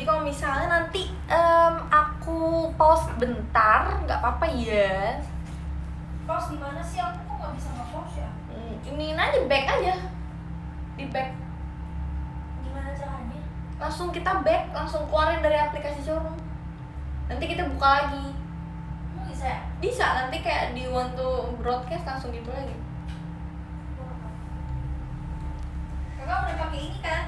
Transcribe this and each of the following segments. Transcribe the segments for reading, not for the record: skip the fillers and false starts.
kalau misalnya nanti aku pause bentar, nggak apa-apa ya. Pause di mana sih? Aku kok nggak bisa nge-pause ya? Ini aja back aja, di back. Gimana caranya? Langsung kita back, langsung keluarin dari aplikasi showroom. Nanti kita buka lagi. Emang bisa ya? Bisa, nanti kayak di want to broadcast langsung gitu lagi. Kakak udah pakai ini kan?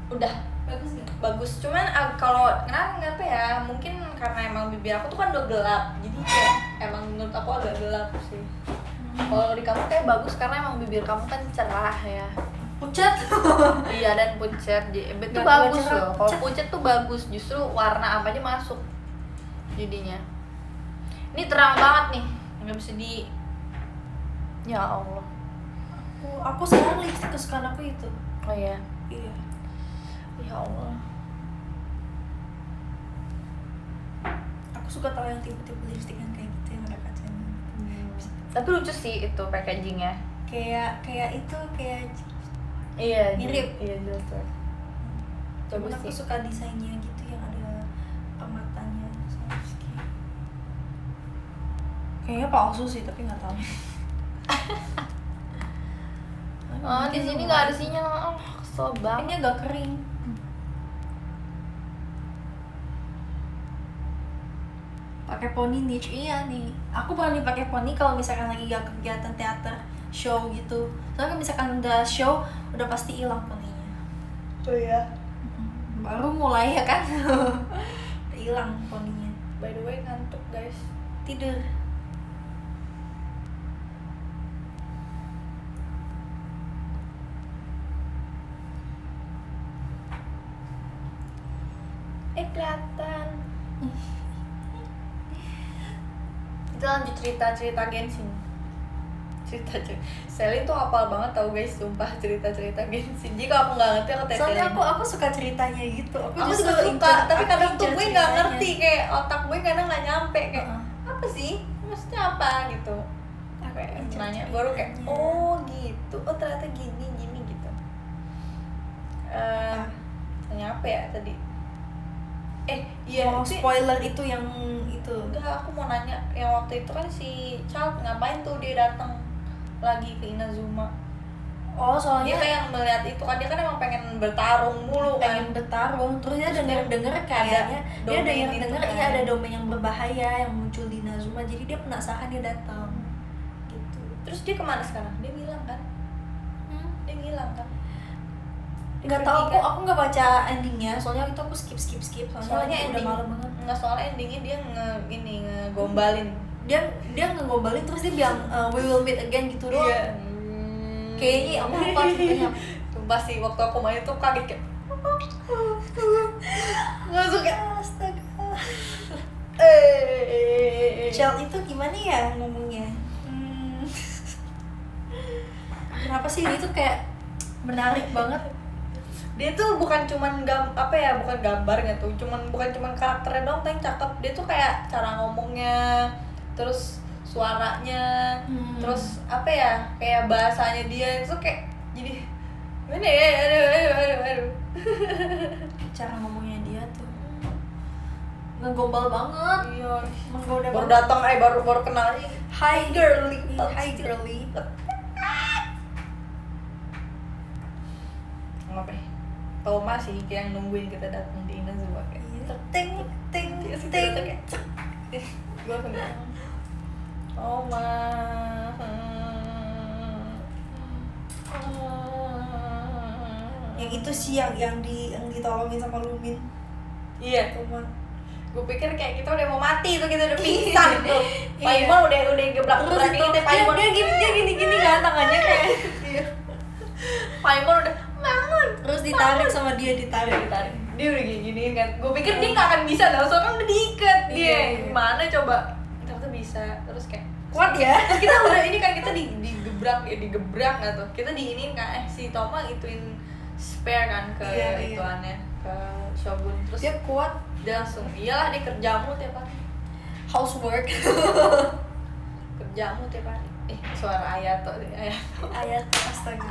Udah. Bagus nggak? Bagus, cuman kalau kenapa ya, mungkin karena emang bibir aku tuh kan udah gelap, jadi kayak emang menurut aku agak gelap sih. Kalau di kamu kayak bagus karena emang bibir kamu kan cerah ya. Pucat. Iya, dan pucat, itu Nggak bagus cerah, loh. Kalau pucat. pucat tuh bagus, justru warna apa aja masuk jadinya. Ini terang banget nih, nggak bisa di. Ya Allah. Aku sekarang lipstick kesukaan aku itu. Oh ya. Iya. Ya Allah. Aku suka tahu yang tipe-tipe lipstick yang kayak gitu yang ada kacanya. Tapi lucu sih itu packagingnya. Kayak itu kayak Iya, mirip. Iya, jelas. Cuman Bagus aku sih. suka desainnya gitu yang ada permatanya sama lipstick. Kayaknya palsu sih tapi nggak tahu. Oh, di sini nggak ada sinyal. Oh, kesel banget. Ini agak kering. Pakai poni niche iya nih. Aku berani pakai poni kalau misalkan lagi gak kegiatan teater, show gitu. Soalnya kalau misalkan udah show, udah pasti hilang poninya. Oh ya. Baru mulai ya kan, hilang poninya. By the way, ngantuk guys. Tidur. Kelihatan. Kita lanjut cerita Genshin. Cerita. Selin tuh hafal banget tau guys, sumpah cerita Genshin. Jadi kalau aku nggak ngerti aku tanya Soalnya Selin. aku suka ceritanya gitu. Aku justru juga suka, tapi aku kadang tuh enjoy gue nggak ceritanya. ngerti, kayak otak gue kadang nggak nyampe kayak Uh-uh. apa sih, maksudnya apa gitu. Aku Kayak enjoy nanya baru kayak ceritanya. oh gitu, oh ternyata gini gitu. Tanya apa ya tadi? Iya. Oh, spoiler itu yang itu. Enggak, aku mau nanya yang waktu itu kan si Child ngapain tuh dia datang lagi ke Inazuma. Oh, soalnya Dia kayak melihat itu kan, dia kan emang pengen bertarung mulu kan. pengen bertarung, terus dia Terus denger kayaknya dia ada yang domain denger itu iya kan. ada domain yang berbahaya yang muncul di Nazuma, jadi dia penasaran, dia datang gitu. Terus dia kemana sekarang? Dia ngilang kan? Dia ngilang kan? Dia Nggak pergi tahu, kan? aku nggak baca endingnya, soalnya itu aku skip Soalnya udah ending malam banget. nggak, soalnya endingnya dia ngegombalin. Dia ngegombalin terus dia bilang we will meet again gitu doang. Iya. Kayaknya aku lupa ceritanya. Sumpah sih waktu aku main tuh kaget kayak nggak suka. Astaga. Eh. Child itu gimana ya ngomongnya? Kenapa sih dia tuh kayak menarik banget? Dia tuh bukan cuman bukan gambarnya tuh, bukan cuman karakternya doang yang cakep. Dia tuh kayak cara ngomongnya, terus suaranya, terus kayak bahasanya dia itu kayak jadi gimana ya, aduh. Cara ngomongnya dia tuh ngegombal banget. Iya, Menggoda baru banget. datang baru kenal aja. Hi girly, hi girly. Ngapain? Toma sih yang nungguin kita datang di Inazuma kayak Ting ting dia sih ting. tuh kayak gue langsung Toma. Yang itu sih yang ditolongin sama Lumin. Iya, Toma. gue pikir kayak kita udah mau mati tuh, kita udah pingsan tuh. Iya. Paimon udah gebrak Terus gebrak itu gitu, Paimon dia gini kan tangannya kayak. Iya. Paimon udah bangun, Terus ditarik sama dia ditarik. dia udah gini kan. Gue pikir dia nggak akan bisa loh, soalnya kan udah diikat dia. Iya. Gimana coba? Ternyata bisa. Terus kayak Kuat ya. terus kita udah ini kan, kita digebrak nggak tuh, kita diinin kan si Toma ituin spare kan ke Iya. ituannya ke Shogun, terus Dia kuat. dia langsung iyalah dia kerjamu tiap hari, Housework. kerjamu tiap hari. Suara Ayato Ayat astaga.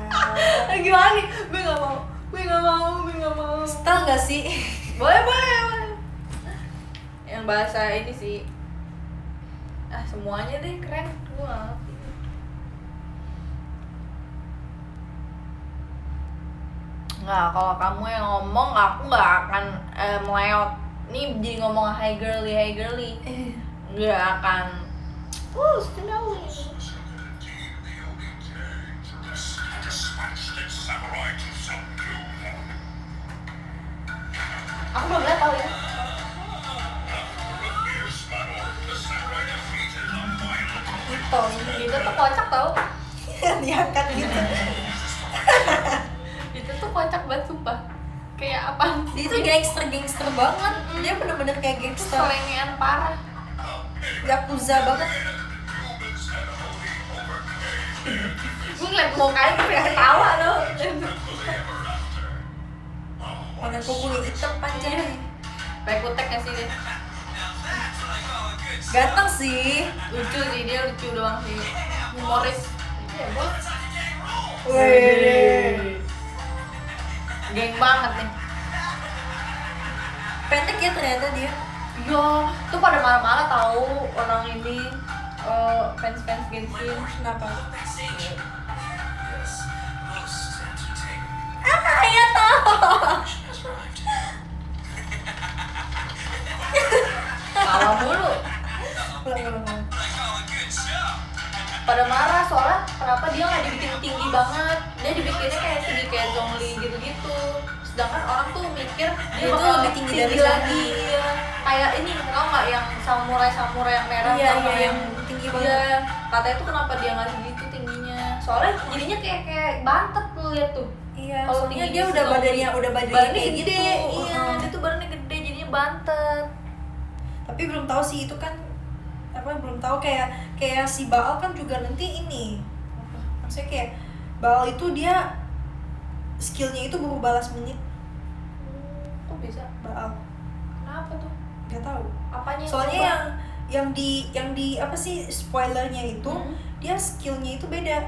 gimana nih, gue nggak mau Style gak sih? Boleh. Yang bahasa ini sih. Semuanya deh keren. Gua nggak ngerti. Nggak, kalau kamu yang ngomong aku nggak akan meleot. Nih jadi ngomong hi girly. Nggak akan. Skenawi. Aku belum lihat tahu ya. Itu tuh kocak tau. Diangkat gitu. Itu tuh kocak banget sumpah. Kayak apa? Dia tuh gangster banget. Dia bener-bener kayak gangster. Selengean parah. Yakuza banget. Gue ngeliat mukanya kayak ketawa loh. Warna kukunya hitam panjang. Pakai kutek gak sih dia? Ganteng sih. Lucu sih, dia lucu doang sih. Humoris. Iya bos. Wih. Geng banget nih. Pendek ya ternyata dia. Iya, tuh pada marah-marah tahu orang ini fans Genshin. Kenapa? Ya tahu. Tawa mulu. Ulang. Pada marah soalnya kenapa dia nggak dibikin tinggi banget, dia dibikinnya kayak tinggi kayak Zhongli gitu. Sedangkan orang tuh mikir dia Itu bakal lebih tinggi dari lagi. Iya. Kayak ini tau nggak yang samurai yang merah sama Iya, yang tinggi banget. Iya, katanya tuh kenapa dia nggak segitu tingginya, soalnya jadinya kayak bantet tuh lihat tuh. Iya, Kalau soalnya tinggi dia gitu udah Zhongli. badannya Badannya kayak gede, gitu. iya, dia tuh badannya gede jadinya bantet. Tapi belum tahu sih itu kan belum tahu kayak si Baal kan juga nanti ini. Maksudnya kayak Baal itu dia skillnya itu berubah last minute. Kok bisa? Baal. Kenapa tuh? Gak tahu. Apanya? Soalnya yang di apa sih spoilernya itu dia skillnya itu beda.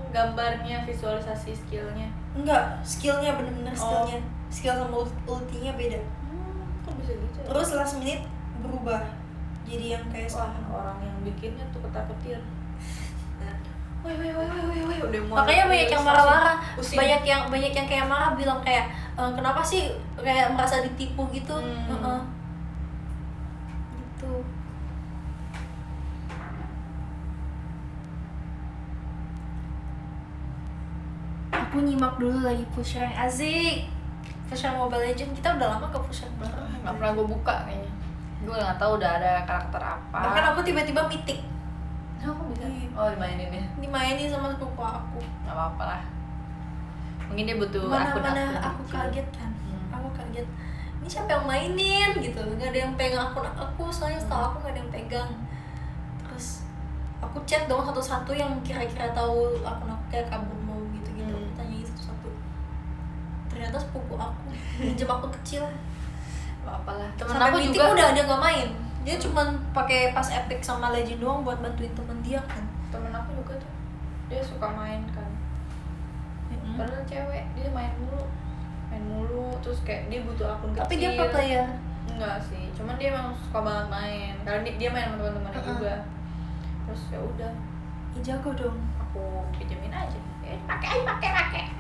Gambarnya, visualisasi skillnya. Enggak, skillnya bener-bener skillnya. Skill sama ultinya beda. Kok bisa gitu ya? Terus last minute berubah jadi yang kayak Wah, sama. orang yang bikinnya tuh ketar-ketir. Woi, udah mau. Makanya banyak yang marah-marah, Pusing. banyak yang kayak marah bilang kayak kenapa sih kayak merasa ditipu gitu. Gitu. Aku nyimak dulu lagi push rank asik. Push rank Mobile Legends kita udah lama ke push rank bareng. Nggak pernah gue buka kayaknya. Gue nggak tahu udah ada karakter apa. Bahkan aku tiba-tiba mythic Kok bisa? Iya. Oh, dimainin ya. dimainin sama sepupu aku. Nggak apa-apa lah. Mungkin dia butuh Mana akun-akun aku kecil. kaget kan. Aku kaget. Ini siapa yang mainin gitu. Nggak ada yang pegang akun aku, soalnya setahu aku nggak ada yang pegang. Terus aku chat dong satu-satu yang kira-kira tahu akun aku kayak kabur mau gitu-gitu. Aku tanyain satu-satu. Ternyata sepupu aku pinjam akun kecil. Nggak apa lah. Temen Sampai aku Mythic juga udah ada nggak main. Dia cuman pakai pas epic sama legend doang buat bantuin temen dia kan. Temen aku juga tuh. Dia suka main kan. Padahal cewek, dia main mulu terus kayak dia butuh akun kecil. Tapi dia pro player. Enggak sih, cuman dia emang suka banget main karena dia main sama teman-temannya juga. Terus ya udah, Ya jago dong. aku pinjemin aja. Pakai.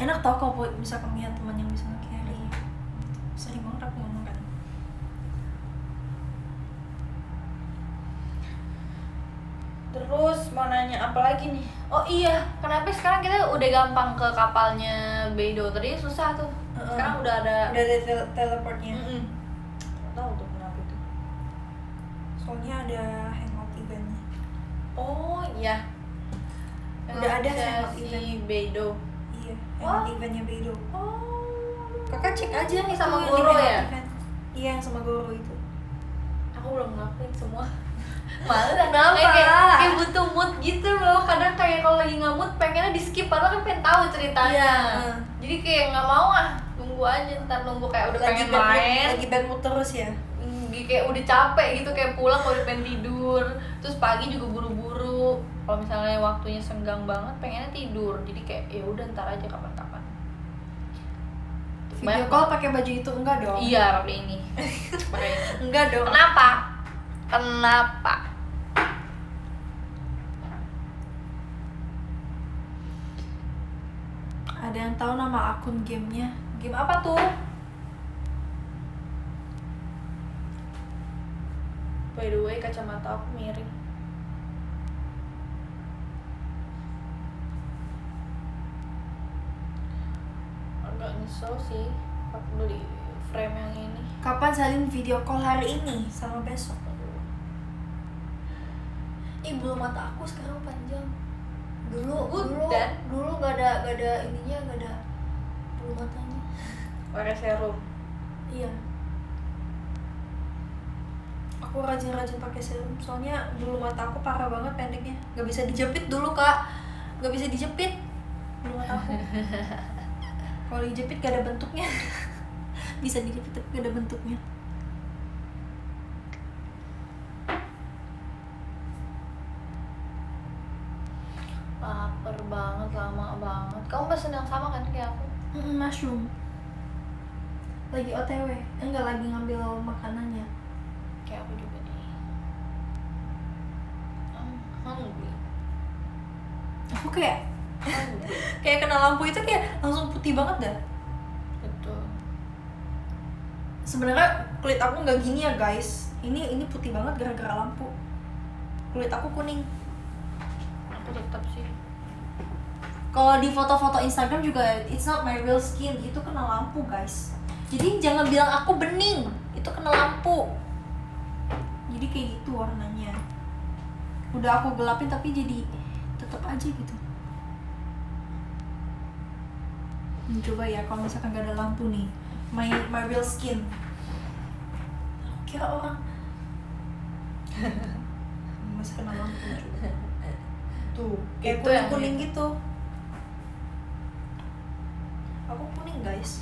Enak tau kalau bisa punya teman yang bisa nge-carry. Sering banget aku ngomong kan. Terus mau nanya apa lagi nih? Oh iya, kenapa sekarang kita udah gampang ke kapalnya Beidou? Tadi susah tuh. Sekarang udah ada. Udah ada teleportnya. Nggak tahu tuh kenapa itu. Soalnya ada hangout eventnya. Oh iya. Udah ada hangout hangout si Beidou. Iya, hangout eventnya Beidou. Oh. Kakak cek aja nih Sama tuh Goro di hangout ya? event. Iya, yang sama Goro itu. Aku belum ngelakuin semua. Malu Kenapa? kayak butuh mood gitu loh. Kadang kayak kalau lagi nggak mood pengennya di skip padahal kan pengen tahu ceritanya. Iya. Jadi kayak nggak mau nunggu aja, ntar nunggu kayak udah pengen main. Lagi bad mood terus ya. Kayak udah capek gitu, kayak pulang kalau udah pengen tidur. Terus pagi juga buru-buru. Kalau misalnya waktunya senggang banget pengennya tidur. Jadi kayak ya udah ntar aja kapan-kapan. Video call pakai baju itu enggak dong? Iya, pakai ini. Pakai ini. Enggak dong. Kenapa? Kenapa? Ada yang tahu nama akun gamenya? Game apa tuh? By the way, kacamata aku miring. Agak nyesel sih aku beli frame yang ini. Kapan salin video call hari ini sama besok? Bulu mata aku sekarang panjang. Dulu nggak ada ininya, nggak ada bulu matanya. Pakai serum. Iya. Aku rajin-rajin pakai serum, soalnya bulu mata aku parah banget pendeknya. Nggak bisa dijepit dulu kak, nggak bisa dijepit bulu mata aku. Kalau dijepit gak ada bentuknya. Bisa dijepit tapi gak ada bentuknya. Lapar banget, lama banget. Kamu pesen yang sama kan kayak aku? Mushroom. Lagi OTW, enggak lagi ngambil makanannya. Kayak aku juga nih. I'm hungry. Aku kayak Hungry. kayak kena lampu itu kayak langsung putih banget dah. Betul. Sebenarnya kulit aku nggak gini ya guys. Ini putih banget gara-gara lampu. Kulit aku kuning. Aku tetap sih. Kalau di foto-foto Instagram juga it's not my real skin, itu kena lampu guys. Jadi jangan bilang aku bening, itu kena lampu. Jadi kayak gitu warnanya. Udah aku gelapin tapi jadi tetap aja gitu. Coba ya kalau misalkan gak ada lampu nih, my real skin. Aku kira orang masih kena lampu juga. Tuh, kayak Itu yang kuning gitu. Aku kuning guys.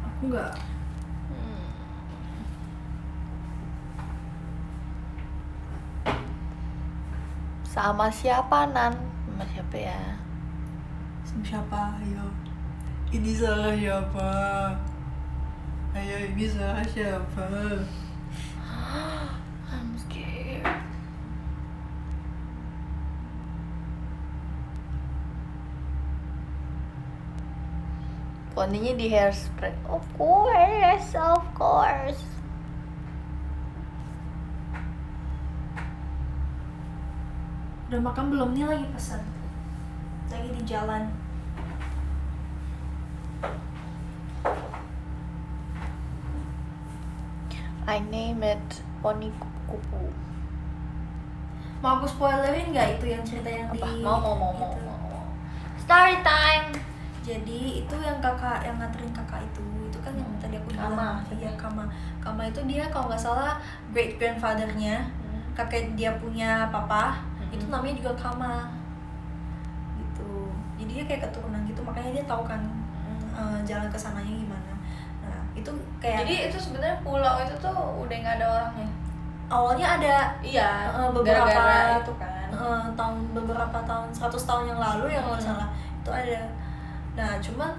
Aku nggak. Sama siapa Nan? Sama siapa ya? Sama siapa? Ayo. Ini salah siapa? Ayo, ini salah siapa? I'm scared. Poninya di hairspray. Of course, of course. Udah makan belum? Nih lagi pesan. Lagi di jalan. I name it Poni Kupu. Mau aku spoilerin nggak itu yang cerita yang Apa? di Mau. itu? Story time. Jadi itu yang kakak yang nganterin kakak itu kan yang tadi aku bilang. Kama. Iya, Kama itu dia kalau nggak salah great grandfathernya, kakek dia punya papa, itu namanya juga Kama. Gitu. Jadi dia kayak keturunan gitu, makanya dia tahu kan jalan ke sananya gimana. Nah, itu kayak Jadi itu sebenarnya pulau itu tuh udah nggak ada orangnya. awalnya ada Iya. beberapa gara-gara itu kan. beberapa tahun 100 tahun yang lalu ya kalau nggak salah itu ada. Nah cuman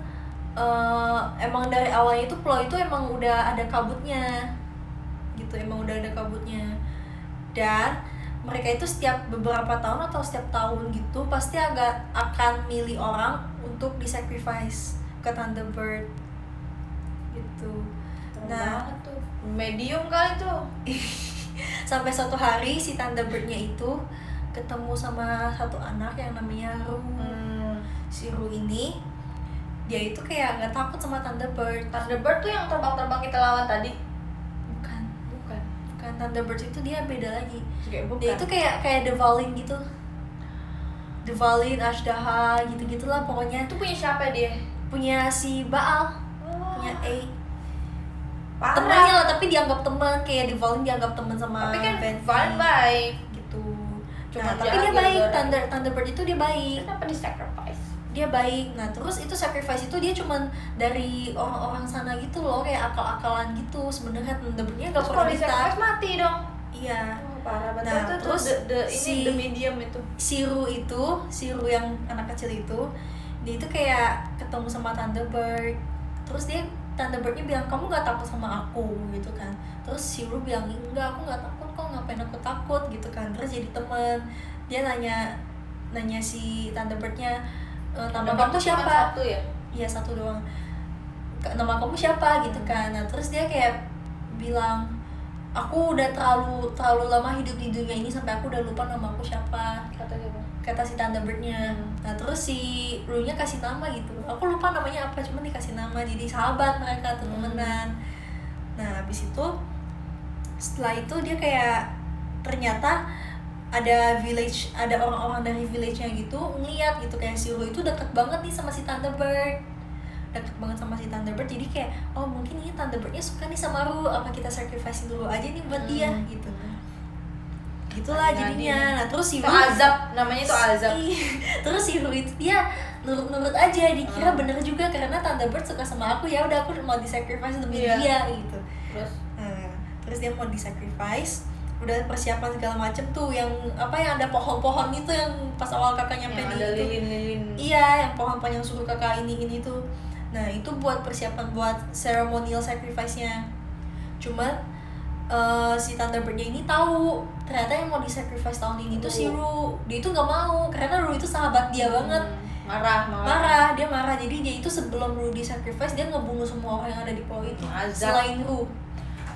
emang dari awalnya itu pulau itu emang udah ada kabutnya gitu, emang udah ada kabutnya, dan mereka itu setiap beberapa tahun atau setiap tahun gitu pasti akan milih orang untuk disacrifice ke Thunderbird gitu. Nah tuh medium kali tuh. sampai suatu hari si Thunderbirdnya itu ketemu sama satu anak yang namanya Ru. Si Ru ini dia itu kayak nggak takut sama Thunderbird. Thunderbird tuh yang terbang-terbang kita lawan tadi. Bukan Bukan. Thunderbird itu dia beda lagi. Kayak bukan. Dia itu kayak Devalin gitu. Devalin, Ashdaha gitu-gitulah pokoknya. Itu punya siapa dia? Punya si Baal, punya A. Parah. Temannya lah, tapi dianggap teman, kayak Devalin dianggap teman sama Tapi kan Fancy. Valen baik. Gitu. Cuma Nah, tapi dia jahat baik, gara-gara. Thunderbird itu dia baik. Kenapa di sacrifice? Dia baik. Nah terus itu sacrifice itu dia cuman dari orang-orang sana gitu loh, kayak akal-akalan gitu. Sebenarnya Thunderbirdnya gak Terus pernah kalau di bisa. sacrifice mati dong. Iya. Parah banget. Nah, itu terus ini the medium itu. Si Ru yang anak kecil itu, dia itu kayak ketemu sama Thunderbird Terus dia Thunderbird-nya bilang, kamu gak takut sama aku gitu kan. Terus si Ru bilang, enggak, aku gak takut kok, ngapain aku takut gitu kan. Terus jadi temen. Dia nanya si Thunderbird-nya, nama kamu siapa? Satu ya? Iya, satu doang. Nama kamu siapa gitu kan. Nah terus dia kayak bilang, aku udah terlalu lama hidup di dunia ini sampai aku udah lupa nama aku siapa. Kata si Thunderbird-nya. Nah terus si Ru-nya kasih nama gitu, aku lupa namanya apa, cuma dikasih nama, jadi sahabat mereka tuh, temenan. Nah habis itu setelah itu dia kayak ternyata ada orang-orang dari village-nya gitu ngeliat gitu, kayak si Ru itu deket banget nih sama si Thunderbird, jadi kayak oh mungkin ini Thunderbird-nya suka nih sama Ru, apa kita sacrifice dulu aja nih buat dia gitu. Gitulah jadinya. Nah terus si Ru azab, namanya itu azab. Terus si Ru itu dia nurut aja, dikira bener juga karena Thunderbird suka sama aku, ya udah aku mau disacrifice demi dia gitu. Terus dia mau disacrifice, udah persiapan segala macem tuh, yang ada pohon-pohon itu yang pas awal kakak nyampe yang di ada itu. lilin-lilin. Iya, yang pohon-pohon yang suruh kakak ini tuh. Nah itu buat persiapan buat ceremonial sacrifice-nya. Cuma si Thunderbird-nya ini tahu ternyata yang mau disacrifice tahun ini tuh si Ru. Dia itu nggak mau karena Ru itu sahabat dia banget. Marah, dia marah. Jadi dia itu sebelum Ru disacrifice, dia ngebunuh semua orang yang ada di pulau itu. Selain Ru.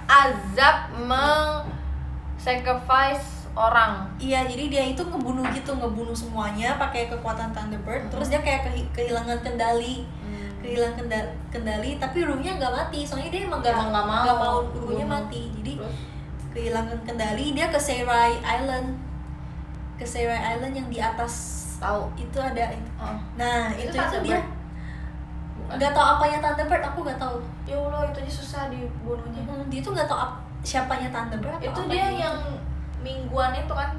Azab sacrifice orang. Iya, jadi dia itu ngebunuh semuanya pakai kekuatan Thunderbird. Terus dia kayak kehilangan kendali. Tapi Ru-nya nggak mati, soalnya dia emang nggak mau Ru-nya mati. Jadi kehilangan kendali, dia ke Seirai Island yang di atas. Tahu itu ada itu. Nah itu dia nggak tahu apanya Thunderbird, aku nggak tahu. Ya Allah, itu aja susah dibunuhnya. Dia tuh nggak tahu siapanya Thunderbird. Itu dia yang mingguan itu kan,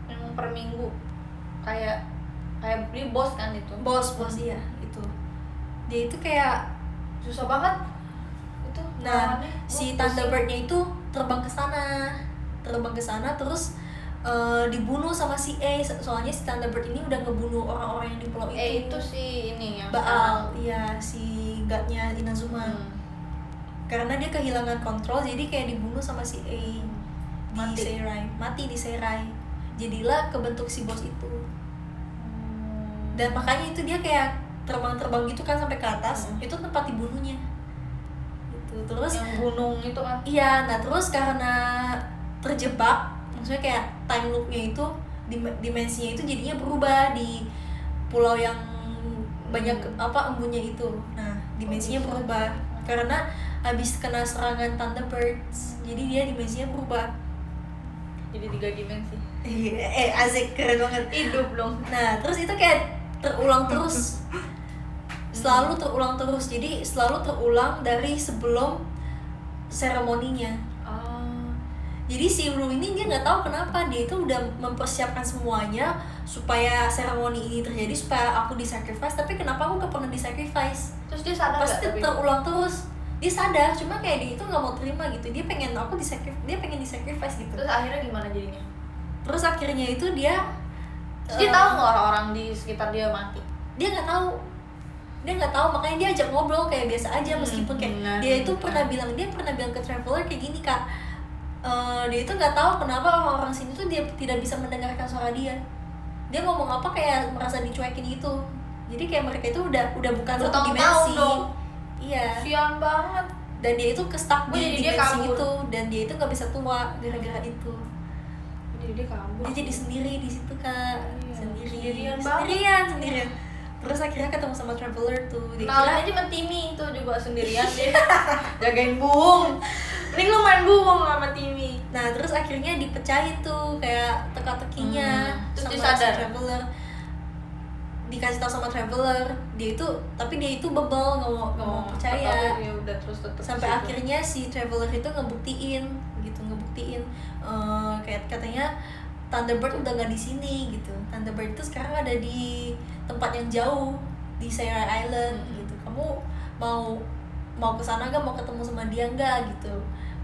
yang per minggu kayak dia bos kan itu. Bos iya itu. Dia itu kayak susah banget itu. Nah si Thunderbird-nya itu terbang ke sana terus dibunuh sama si A, soalnya si Thunderbird ini udah ngebunuh orang-orang yang di pulau itu. Itu si ini yang Baal, iya, si god-nya Inazuma. Karena dia kehilangan kontrol, jadi kayak dibunuh sama si A mati di Seirai. Jadilah kebentuk si bos itu. Dan makanya itu dia kayak terbang gitu kan sampai ke atas. Itu tempat dibunuhnya. Gitu. Terus yang gunung itu kan. Iya, nah terus karena terjebak, maksudnya kayak time loop-nya itu, dimensinya itu jadinya berubah di pulau yang banyak embunnya itu. Nah dimensinya berubah karena habis kena serangan Thunderbirds, jadi dia dimensinya berubah jadi 3 dimensi. Asik, keren banget, hidup dong. Nah terus itu kayak terulang terus, selalu terulang terus, jadi selalu terulang dari sebelum seremoninya. Jadi si Ru ini dia nggak tahu kenapa, dia itu udah mempersiapkan semuanya supaya seremoni ini terjadi, supaya aku disacrifice, tapi kenapa aku gak pernah disacrifice? Terus dia sadar pasti terulang terus. Dia sadar, cuma kayak dia itu nggak mau terima gitu. Dia pengen pengen disacrifice gitu. Terus akhirnya gimana jadinya? Terus akhirnya itu dia tahu nggak orang-orang di sekitar dia mati? Dia nggak tahu, makanya dia ajak ngobrol kayak biasa aja, meskipun kayak dia pernah bilang ke Traveler kayak gini, Kak. Dia itu nggak tahu kenapa orang-orang sini tuh dia tidak bisa mendengarkan suara dia. Dia ngomong apa kayak merasa dicuekin gitu. Jadi kayak mereka itu udah bukan satu dimensi. Iya. Sian banget. Dan dia itu stuck di dimensi itu, dan dia itu nggak bisa tua gara-gara itu. Jadi dia kabur. Dia jadi sendiri di situ, Kak. Sendirian. Terus akhirnya ketemu sama Traveler tuh. Kenalan aja sama Timmy itu juga sendirian dia. Jagain burung. Mending lu main burung sama Timmy. Nah terus akhirnya dipecahin tuh kayak teka-tekinya. Terus sama dia sadar. Traveler. Dikasih tahu sama Traveler, dia itu bebel, nggak mau percaya. Ya udah, terus tetep sampai akhirnya si Traveler itu ngebuktiin kayak katanya Thunderbird udah nggak di sini gitu. Thunderbird itu sekarang ada di tempat yang jauh di Seirai Island gitu. Kamu mau kesana gak, mau ketemu sama dia nggak gitu,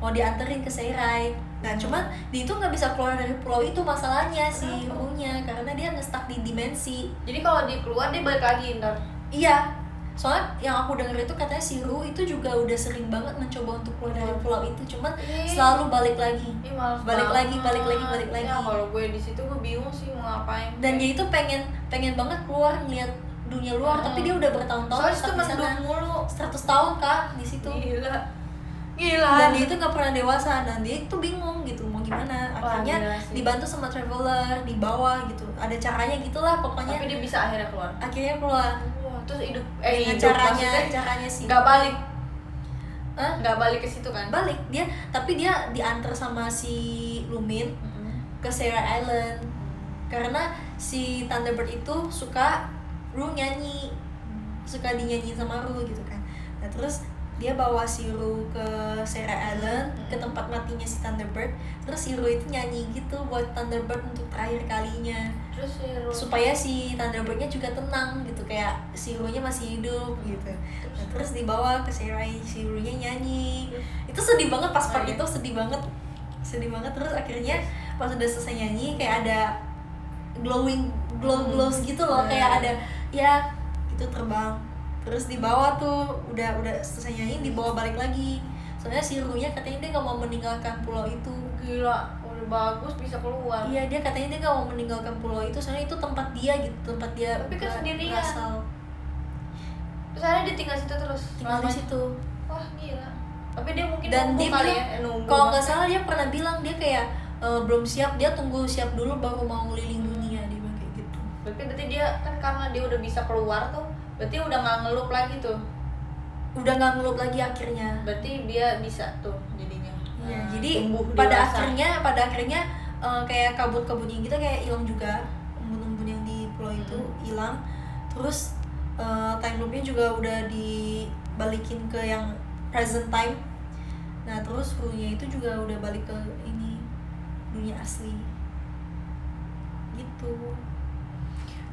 mau dianterin ke Seirai. Nah cuman dia itu nggak bisa keluar dari pulau itu, masalahnya si Ru-nya, karena dia nge-stuck di dimensi. Jadi kalau dia keluar dia balik lagi ntar? Iya, Soalnya yang aku denger itu katanya si Ru itu juga udah sering banget mencoba untuk keluar dari pulau itu, cuman selalu balik lagi. Balik lagi. Ya kalau gue di situ gue bingung sih mau ngapain. Dan dia itu pengen banget keluar ngeliat dunia luar, tapi dia udah bertahun-tahun soalnya itu stuck di sana. mulu 100 tahun Kak di situ. Gila. Dan dia itu nggak pernah dewasa, dan dia itu bingung gitu mau gimana. Akhirnya dibantu sama traveler di bawah gitu, ada caranya gitulah pokoknya. Tapi dia bisa akhirnya keluar. Terus hidup caranya sih nggak balik. Nggak balik ke situ kan? Balik dia, tapi dia diantar sama si Lumin ke Sarah Island karena si Thunderbird itu suka Ru nyanyi, suka dinyanyiin sama Ru gitu kan. Nah terus dia bawa si Ru ke Sarah Island, ke tempat matinya si Thunderbird. Terus si Ru itu nyanyi gitu buat Thunderbird untuk terakhir kalinya. Terus supaya si Thunderbirdnya juga tenang gitu, kayak si Ru-nya masih hidup gitu. Nah, terus dibawa ke Sarah, si Ru-nya nyanyi. Itu sedih banget pas part itu, sedih banget. Terus akhirnya pas udah selesai nyanyi kayak ada glows gitu loh, kayak ada ya itu terbang. Terus dibawa tuh udah selesai nyanyi, dibawa balik lagi. Soalnya si Ru-nya katanya dia nggak mau meninggalkan pulau itu. Gila, udah bagus bisa keluar. Iya, dia katanya dia nggak mau meninggalkan pulau itu, soalnya itu tempat dia gitu, tempat dia. Tapi kan sendirian. Berasal. Terus akhirnya dia tinggal situ terus. Tinggal di situ. Wah gila. Tapi dia mungkin dan dia bilang, kalau nggak salah dia pernah bilang dia kayak belum siap, dia tunggu siap dulu baru mau ngeliling dunia, dia bilang kayak gitu. Berarti dia kan karena dia udah bisa keluar tuh, berarti udah nggak ngelup lagi tuh. Udah nggak ngelup lagi akhirnya. Berarti dia bisa tuh jadinya. Iya, jadi pada akhirnya kayak kabut-kabutnya gitu kayak hilang juga, embun-embun yang di pulau itu hilang. Terus time loopnya juga udah dibalikin ke yang present time. Nah terus Ru-nya itu juga udah balik ke ini dunia asli gitu.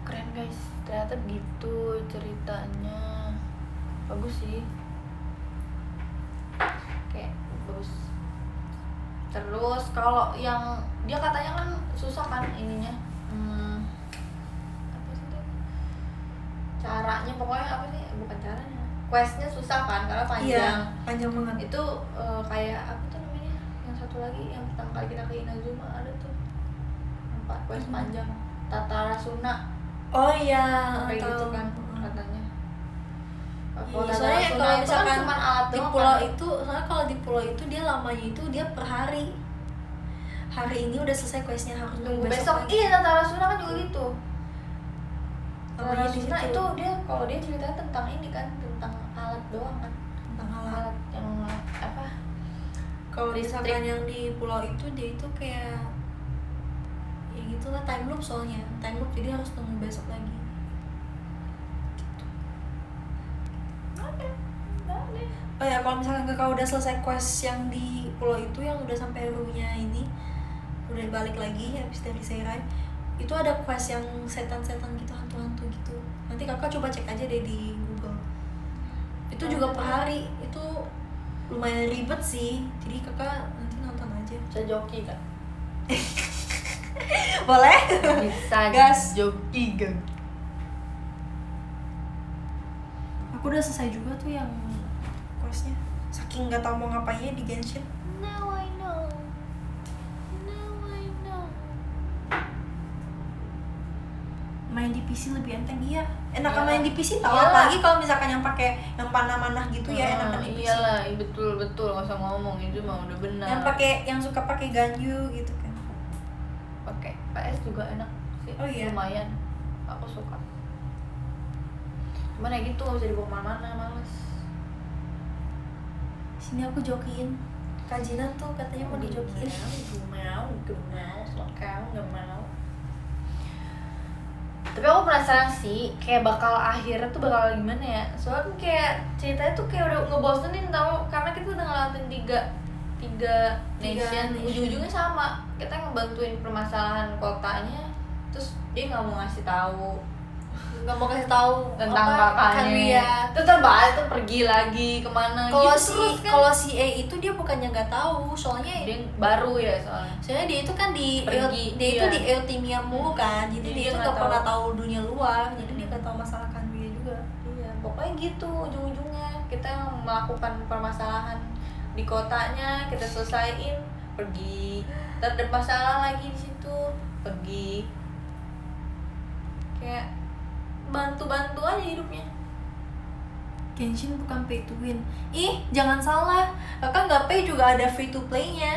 Keren guys, ternyata gitu ceritanya. Bagus sih, kayak bagus. Terus kalau yang dia katanya kan susah kan ininya, apa sih itu? Caranya pokoknya apa sih? Bukan caranya, questnya susah kan karena panjang. Iya, panjang banget. Itu kayak apa tuh namanya? Yang satu lagi yang pertama kali kita ke Inazuma ada tuh 4 quest panjang. Tatarasuna. Oh iya, kayak gitu kan katanya. Soalnya kalau misalkan cuma alat di pulau kan? Itu, soalnya kalau di pulau itu dia lamanya itu dia per hari. Hari ini udah selesai questnya, harus nunggu besok. Iya, Tatarasuna kan juga gitu. Tatarasuna itu dia kalau dia ceritanya tentang ini kan, tentang alat doang kan, tentang alat yang apa? Kalau misalkan yang di pulau itu dia itu kayak ya gitulah, time loop, soalnya time loop, jadi harus tunggu besok lagi. Oh ya, kalau misalkan kakak udah selesai quest yang di pulau itu, yang udah sampai Ru-nya ini udah balik lagi habis dari Seirai, itu ada quest yang setan-setan gitu, hantu-hantu gitu. Nanti kakak coba cek aja deh di Google. Itu juga per hari, itu lumayan ribet sih, jadi kakak nanti nonton aja. Bisa joki kan? Boleh? Bisa gas joki kan? Aku udah selesai juga tuh yang questnya, saking nggak tahu mau ngapainnya di Genshin. Now I know. Main di PC lebih enteng, iya. Enakan main di PC tau, Iyalah. apalagi kalau misalkan yang pakai yang panah-manah gitu ya, enakan di PC. Iyalah, betul nggak usah ngomong, itu mah udah benar. Yang suka pakai Ganyu gitu kan. Pakai PS juga enak sih. Oh iya. Lumayan, aku suka. Cuman ya gitu, nggak bisa dibawa kemana-mana, males. Sini aku jokiin. Kajian tuh katanya mau dijokiin. Nggak mau. Tapi aku penasaran sih, kayak bakal akhirnya tuh bakal gimana ya? Soalnya kan kayak ceritanya tuh kayak udah ngebosenin tau, karena kita udah ngelawatin tiga nation, ujung-ujungnya sama. Kita ngebantuin permasalahan kotanya, terus dia nggak mau ngasih tahu tentang kakaknya. Terus terbalik tuh pergi lagi kemana gitu. Kalau si E itu dia bukannya nggak tahu, soalnya dia baru ya soalnya. Soalnya dia itu kan di Eutimia mulu kan, jadi dia itu nggak pernah tahu dunia luar, jadi dia nggak tahu masalah Kanbia juga. Iya, pokoknya pokoknya gitu ujung-ujungnya kita melakukan permasalahan di kotanya, kita selesaiin, pergi, terdapat masalah lagi di situ, pergi, kayak bantu-bantu aja hidupnya. Genshin bukan pay to win. Ih, jangan salah. Kakak nggak pay juga ada free to play-nya.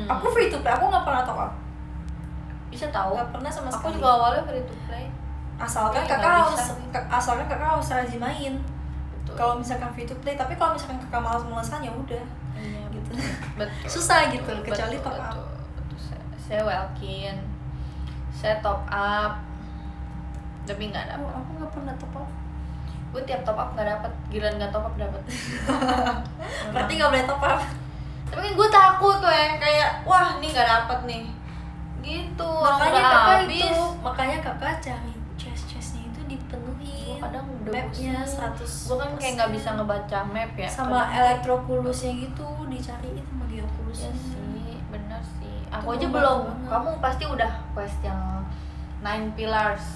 Aku free to play, aku nggak pernah top up. Bisa tahu? Nggak pernah sama Aku sekali. juga awalnya free to play. Asalkan Iya, kakak nggak harus, bisa. asalkan kakak harus rajin main. Betul. Kalau misalkan free to play, tapi kalau misalkan kakak malas-malasan ya udah. Iya, Gitu. betul. Susah gitu, Betul, kecuali betul, top up. betul, betul. Saya Welkin, saya top up, tapi nggak dapet. Oh, aku nggak pernah top up. Gue tiap top up nggak dapet, giliran nggak top up dapet. Berarti nggak boleh top up. Tapi kan gue takut tuh ya, kayak wah nih nggak dapet nih, gitu. Makanya udah kakak habis. itu, makanya kakak cari chest-chestnya itu dipenuhi. Kadang udah mapnya bosan. 100%. Gue kan kayak nggak bisa ngebaca map ya. Sama Kadang- elektrokulusnya gitu dicariin sama Iya geokulusnya. sih, bener sih. Aku Itu aja membantu belum. banget. Kamu pasti udah quest yang 9 pillars.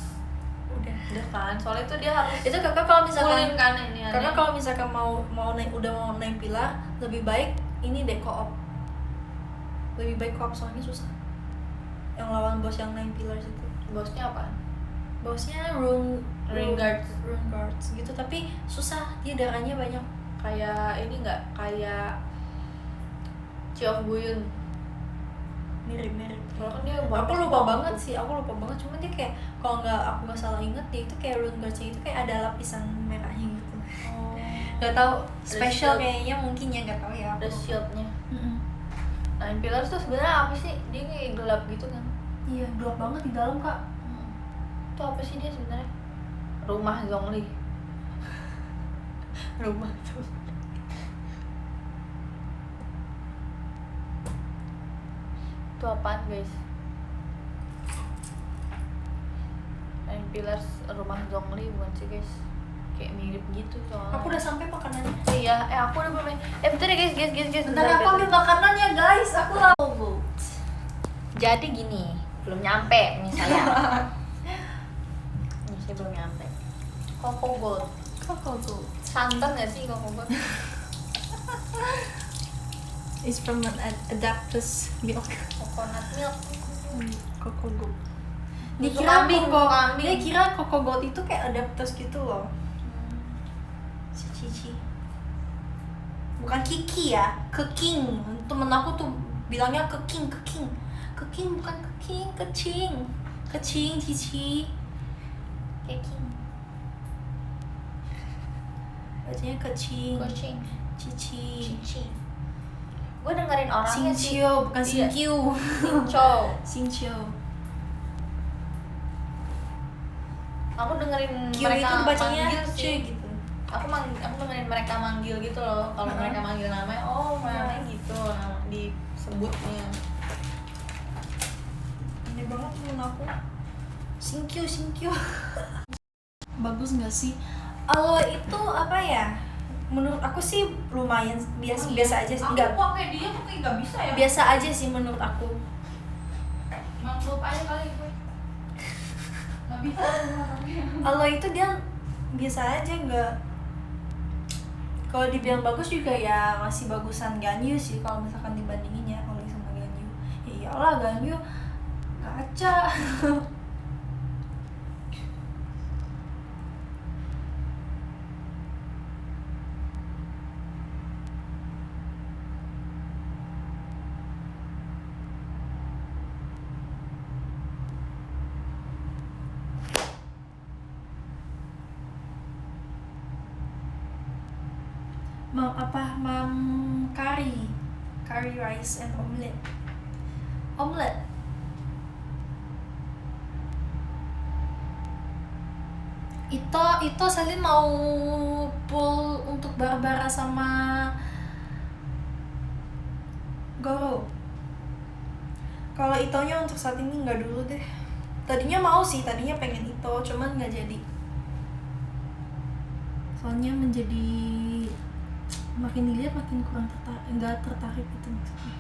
Udah. Kan? Soalnya itu dia harus Itu kakak kalau pulin misalkan kan ini. kakak kalau misalkan mau naik udah mau naik pilar, lebih baik ini deh co-op. Lebih baik co-op soalnya susah. Yang lawan bos yang 9 pillars itu. bosnya apa? Bosnya rune guards gitu, tapi susah, dia darahnya banyak. Kayak ini nggak? Kayak Chi of Guyun. Mirip-mirip. Kalau kan dia Aku lupa banget sih, cuman dia kayak kalau aku nggak salah inget dia itu kayak rune guardsnya itu kayak ada lapisan merahnya gitu. Oh. Nggak tahu special shield. kayaknya mungkin ya, nggak tahu ya. Ada shieldnya. Mm-mm. 9 pillars tuh sebenarnya apa sih? Dia kayak gelap gitu kan? Iya, gelap banget di dalam kak. Itu apa sih dia sebenarnya? Rumah Zhongli. Rumah Zhongli. Itu apaan guys? 9 pillars rumah Zhongli bukan sih guys? Kayak mirip gitu soalnya. Aku udah sampai makanannya. Iya, aku udah belum. Bentar ya guys. Bentar aku ambil makanannya guys, aku lapar. Jadi gini, belum nyampe nih saya. Ini saya belum nyampe. Coco Gold. Santan nggak sih Coco Gold? It's from an adaptus milk. Coconut milk. Coco Gold. Susu kambing. Dia kira Coco Gold itu kayak adaptus gitu loh. Si Cici. Bukan Kiki ya, Keking. Temen aku tuh bilangnya Keking. Keking bukan Keking, Kecing Cici. Keking. Bacanya Kecing. Kucing. Cici. Cici. Gue dengerin orangnya sih. Singcio, bukan Iya. Singqiu. Chow. Singcio. Aku dengerin Q mereka itu bacanya manggil C sih. gitu. Aku dengerin mereka manggil gitu loh. Kalau mereka manggil namanya, oh namanya gitu disebutnya. Ini banget temen aku. Singqiu. Bagus nggak sih? Aloe itu apa ya? Menurut aku sih lumayan biasa aja sih. Enggak, pakai dia tuh kayak nggak bisa ya. biasa aja sih menurut aku. Makhluk aja kali gue. Nggak bisa. Aloe itu dia biasa aja, nggak. Kalau dibilang bagus juga ya masih bagusan Ganyu sih kalau misalkan dibandingin ya Aloe sama Ganyu. Ya iyalah Ganyu kaca. Mam curry rice and omelet. Ito Salin mau pull untuk Barbara sama Goro. Kalau Itonya untuk saat ini nggak dulu deh. Tadinya mau sih, tadinya pengen Ito, cuman nggak jadi. Soalnya menjadi makin dilihat makin kurang nggak tertarik gitu maksudnya.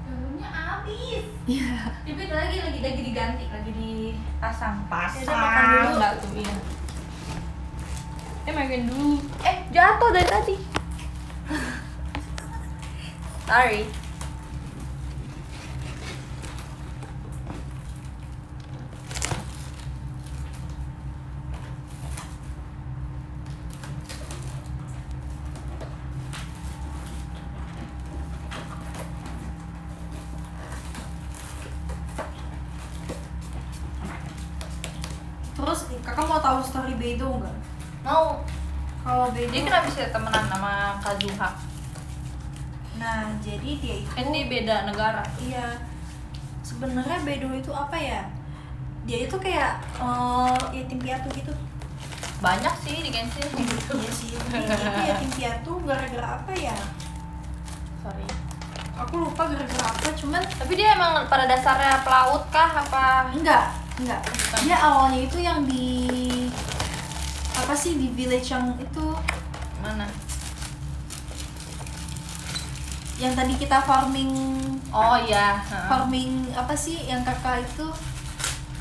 Galonnya habis. Iya. Tapi lagi diganti, lagi dipasang. Yaudah, makan dulu. Enggak tuh, iya. pengen dulu. Jatuh dari tadi. Sorry. Terus kakak mau tahu story Beidou nggak? Mau. Kalau Dia Beidou, kenapa bisa temenan sama Kazuha? nah jadi dia itu Kan dia beda negara. iya, sebenarnya Beidou itu apa ya? Dia itu kayak yatim piatu gitu. Banyak sih di Genshin gitu. Iya sih, tapi itu yatim piatu gara-gara apa ya? Sorry. Aku lupa gara-gara apa, cuman Tapi dia emang pada dasarnya pelaut kah apa? enggak. Bukan. Dia awalnya itu yang di apa sih, di village yang itu Mana? yang tadi kita farming Oh iya. farming apa sih yang kakak itu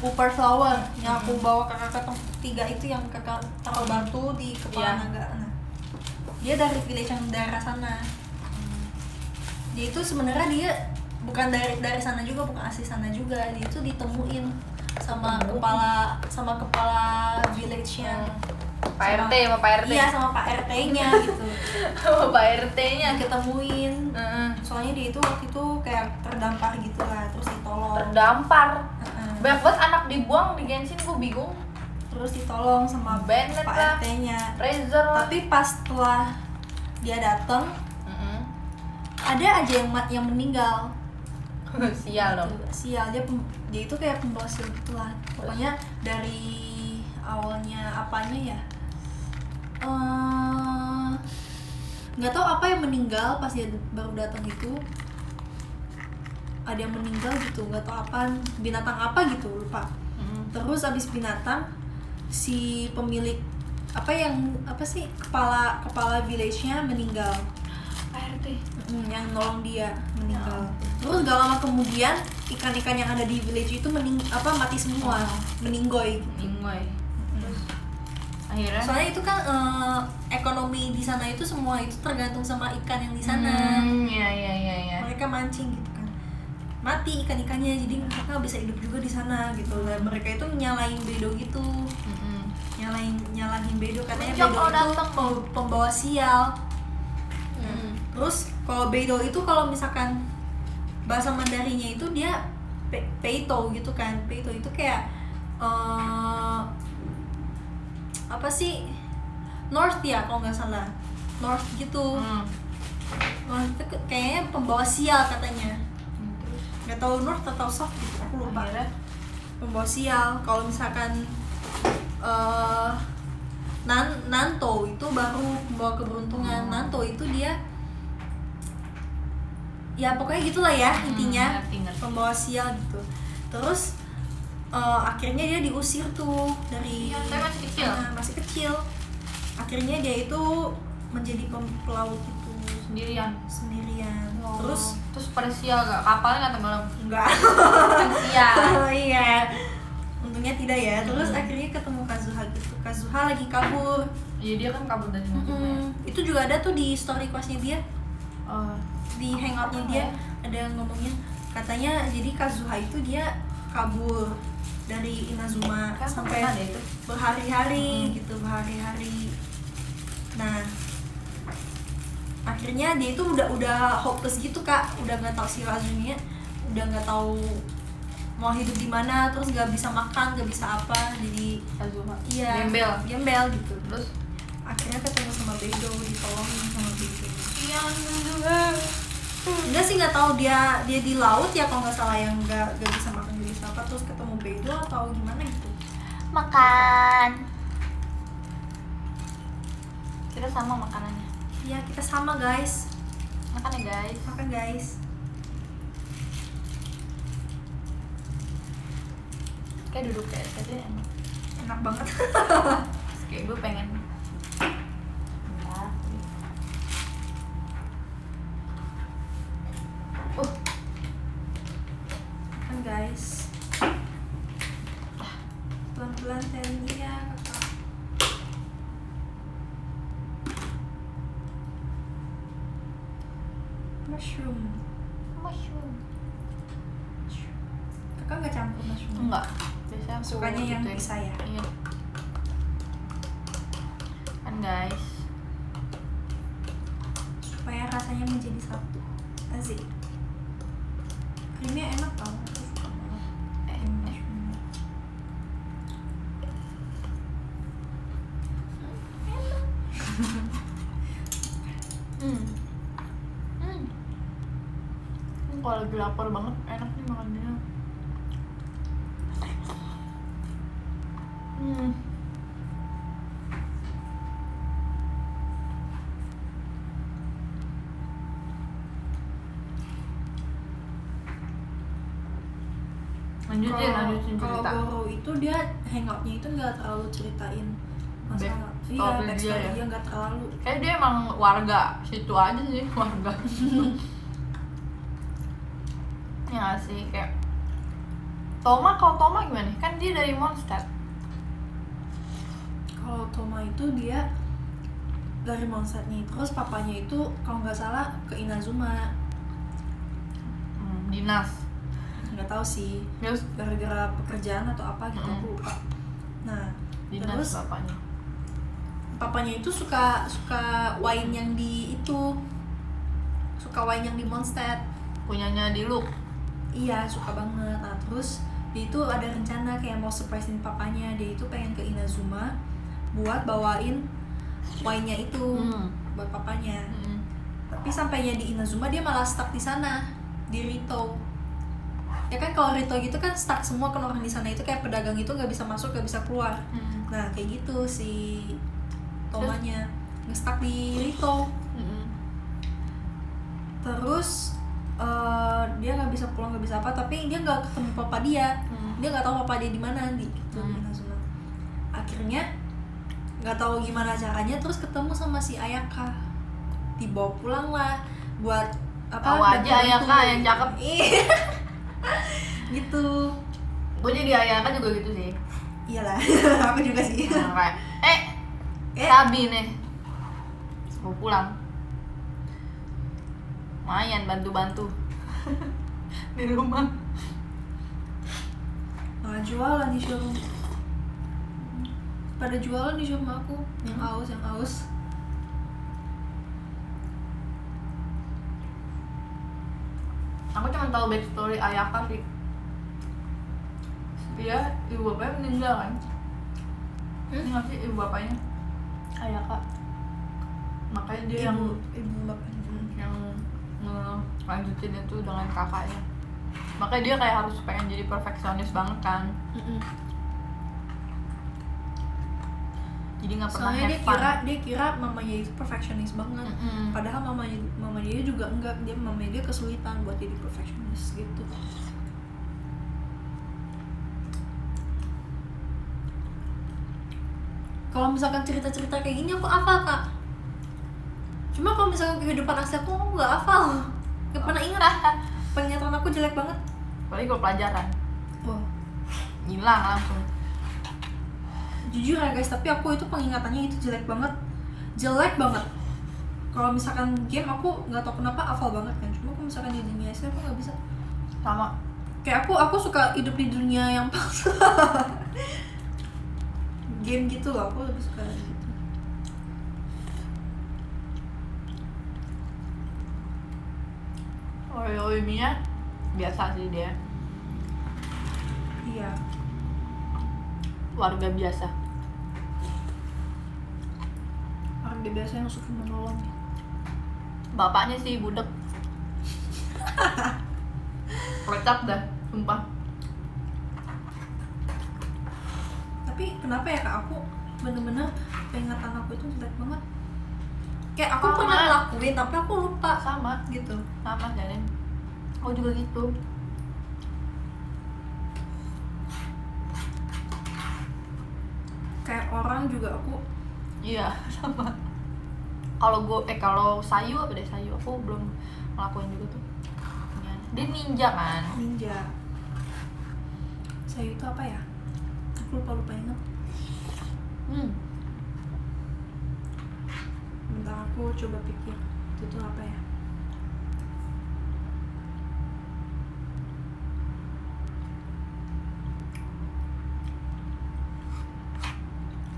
Upper Flower yang aku bawa kakak ke tempat ketiga itu, yang kakak taruh batu di kepala Iya. naga. Nah, dia dari village yang daerah sana. Dia itu sebenarnya dia bukan dari sana juga, bukan asli sana juga. Dia itu ditemuin sama kepala village-nya. Pak RT sama Pak RT. Iya, sama Pak RT-nya gitu. Sama Pak RT-nya. Diketemuin. Soalnya dia itu waktu itu kayak terdampar gitu lah, terus ditolong. Terdampar. Heeh. Banyak banget anak dibuang di Genshin, gue bingung. Terus ditolong sama Bennett Pak lah. RT-nya. Razer lah. Tapi pas setelah dia datang, ada aja yang meninggal. Sial dong. Gitu. Sial, dia itu kayak pembawa sial gitu lah. Pokoknya dari awalnya apanya ya, nggak tahu apa yang meninggal pas dia baru datang itu. Ada yang meninggal gitu, nggak tahu apa, binatang apa gitu, lupa. Terus abis binatang, si pemilik apa sih kepala village-nya meninggal. Pak RT. Yang nolong dia meninggal. Terus gak lama kemudian ikan-ikan yang ada di village itu mati semua, meninggoy. Ninggoy. Terus akhirnya Soalnya itu kan ekonomi di sana itu semua itu tergantung sama ikan yang di sana. Iya. Mereka mancing gitu kan. Mati ikan-ikannya, jadi mereka nggak bisa hidup juga di sana gitu. Dan mereka itu nyalain Beidou gitu. Nyalahin Beidou, katanya Jok, Beidou kalau itu pembawa sial. Terus kalau Beidou itu kalau misalkan bahasa Mandarinnya itu dia Peito gitu kan. Peito itu kayak apa sih, North ya kalau nggak salah, North gitu. North itu kayaknya pembawa sial katanya. Nggak tahu North atau South gitu, aku lupa. Akhirnya Pembawa sial. Kalau misalkan Nanto itu baru pembawa keberuntungan. Nanto itu dia ya pokoknya gitulah ya intinya, ngerti. pembawa sial gitu. Terus akhirnya dia diusir tuh dari Saya masih kecil. masih kecil. Akhirnya dia itu menjadi pelaut itu Sendirian. Terus pada sial gak? Kapalnya gak tenggelam? enggak. Kan sial. Iya, untungnya tidak ya. Terus akhirnya ketemu Kazuha gitu. Kazuha lagi kabur. Iya, dia kan kabur dari Nazuma. Itu juga ada tuh di story quest-nya dia, di hangout-nya dia ada yang ngomongin, katanya jadi Kazuha itu dia kabur dari Inazuma Kan sampai ada itu. berhari-hari gitu, berhari-hari. Nah, akhirnya dia itu udah hopeless gitu kak, udah nggak tahu si Razunya, udah nggak tahu mau hidup di mana, terus nggak bisa makan, nggak bisa apa, jadi Nazuma. iya gembel gitu. Terus Akhirnya ketemu sama Beidou, ditolongin sama Beidou. iya Nazuma. Enggak sih, nggak tahu dia di laut ya kalau nggak salah, yang nggak bisa makan, nggak bisa apa, terus ketemu Beidou atau gimana gitu. Makan. Kita sama makanannya. Iya, kita sama guys. Makan ya guys. Makan guys. Kayak duduk kayak tadi enak. Enak banget. Terus kayak gue pengen. Makan guys. Pelan-pelan tanya kakak. Mushroom. Kakak nggak campur mushroom? Enggak, biasanya aku Sukanya yang gituin. pisah ya? Iya kan guys, Supaya rasanya menjadi satu. Asik. Krimnya enak tau, aku suka banget. Mushroomnya. Kalau lagi lapar banget enak nih makannya. Lanjutin Kalau cerita. Goro itu dia hangoutnya itu nggak terlalu ceritain masalah. Iya, backstory dia dia nggak terlalu. Kayak dia emang warga situ aja sih, warga. Ya nggak sih, kayak kalau Toma gimana? Kan dia dari Mondstadt. Kalau Toma itu dia dari Mondstadtnya, terus papanya itu kalau nggak salah ke Inazuma. Dinas. Nggak tahu sih, Terus gara-gara pekerjaan atau apa gitu, aku lupa. Nah, dinas terus bapaknya. papanya itu suka wine yang di itu, suka wine yang di Mondstadt. Punyanya di Look. Iya, suka banget. Nah, terus dia itu ada rencana kayak mau surprisein papanya. Dia itu pengen ke Inazuma buat bawain wine-nya itu buat papanya. Tapi sampainya di Inazuma dia malah stuck di sana, di Rito. Ya kan kalau Rito gitu kan stuck semua kan orang di sana itu, kayak pedagang itu nggak bisa masuk, nggak bisa keluar. Nah, kayak gitu si Tomanya nge-stuck di Rito. Terus dia nggak bisa pulang, nggak bisa apa, tapi dia nggak ketemu papa dia. Dia nggak tahu papa dia di mana di Inazuma. Akhirnya nggak tahu gimana caranya, terus ketemu sama si Ayaka, dibawa pulang lah buat apa? Tahu aja Ayaka yang cakep. Gitu. Gue jadi Ayaka juga gitu sih. Iyalah, aku juga sih. Kayak Sabi nih mau pulang, lumayan bantu-bantu di rumah. Nah, jualan di showroom. Pada jualan di showroom aku, yang aus. Aku cuma tahu backstory Ayaka sih. Dia ibu bapaknya meninggal kan? Ini nggak sih ibu bapaknya Ayaka? Makanya dia ibu bapaknya. yang lanjutin itu dengan kakaknya. Makanya dia kayak harus pengen jadi perfeksionis banget kan. Jadi nggak pernah Soalnya have fun. dia kira mamanya itu perfectionist banget. Padahal mama dia juga enggak, mamanya dia kesulitan buat jadi perfectionist gitu. Kalau misalkan cerita-cerita kayak gini aku hafal, Kak. Cuma kalau misalkan kehidupan asli aku nggak hafal, nggak pernah ingat. Penglihatan aku jelek banget. Apalagi kalau pelajaran, Wah, hilang langsung. jujur ya guys, tapi aku itu pengingatannya itu jelek banget. Kalau misalkan game aku nggak tahu kenapa hafal banget kan. Cuma kalau misalkan di dunia asli aku nggak bisa. Sama. Kayak aku suka hidup di dunia yang palsu. Game gitu loh, aku lebih suka gitu. Mia biasa sih dia, Iya. warga biasa. Orang biasa yang suka menolong. Bapaknya sih budek. Kocak dah, sumpah. Tapi kenapa ya Kak, aku bener-bener peringatan aku itu jelek banget. Kayak aku pernah ngelakuin tapi aku lupa Sama gitu. sama Janin. Aku juga gitu. Kayak orang juga aku. Iya, sama. Kalau Sayu apa deh, Sayu aku belum ngelakuin juga tuh. Dia ninja kan. Ninja. Saya itu apa ya? Aku lupa ingat. Hmm. Bentar aku coba pikir itu tuh apa ya.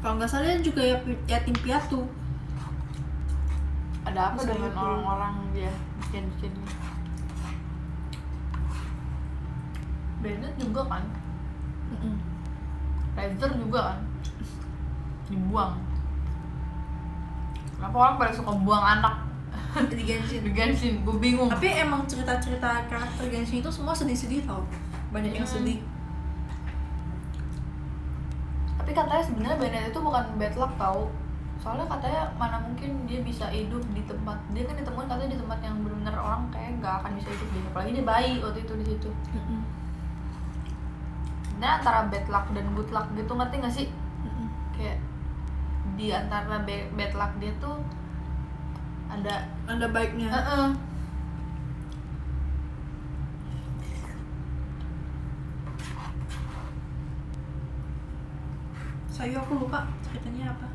Kalau nggak salah dia juga yatim piatu. Ada apa Bisa dengan itu. orang-orang dia bikin Bennett juga kan, Razer juga kan dibuang. Kenapa orang pada suka buang anak Di Genshin. di Genshin? Gue bingung. Tapi emang cerita-cerita karakter Genshin itu semua sedih-sedih tau. Banyak yang sedih. Tapi katanya sebenarnya Bennett itu bukan bad luck tau. Soalnya katanya mana mungkin dia bisa hidup di tempat, dia kan ditemukan katanya di tempat yang benar-benar orang kayak nggak akan bisa hidup deh. Apalagi dia bayi waktu itu di situ. Sebenarnya antara bad luck dan good luck gitu, ngerti nggak sih? Kayak di antara bad luck dia tuh Ada baiknya. Saya aku lupa ceritanya apa.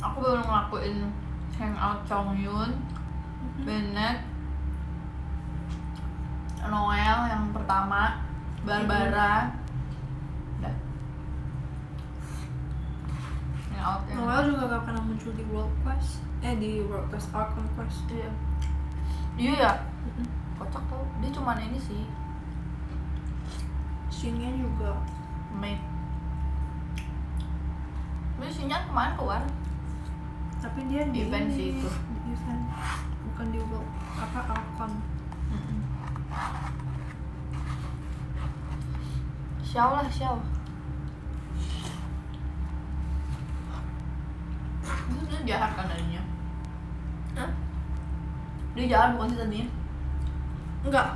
Aku baru ngelakuin hangout Chongyun, Bennett, Noel yang pertama, Barbara, udah. Hangout yang Noel juga gak pernah muncul di World Quest. Di World Quest Archon Quest. iya ya, kocak tau. Dia cuman ini sih, Scene-nya juga. mate. Tapi sinyal kemarin keluar. Tapi dia di Event sih itu. Di event. Bukan di World Archon. Xiao lah, Xiao. Itu dia jahat kan tadinya? Hah? Dia jahat bukan sih tadinya? Enggak.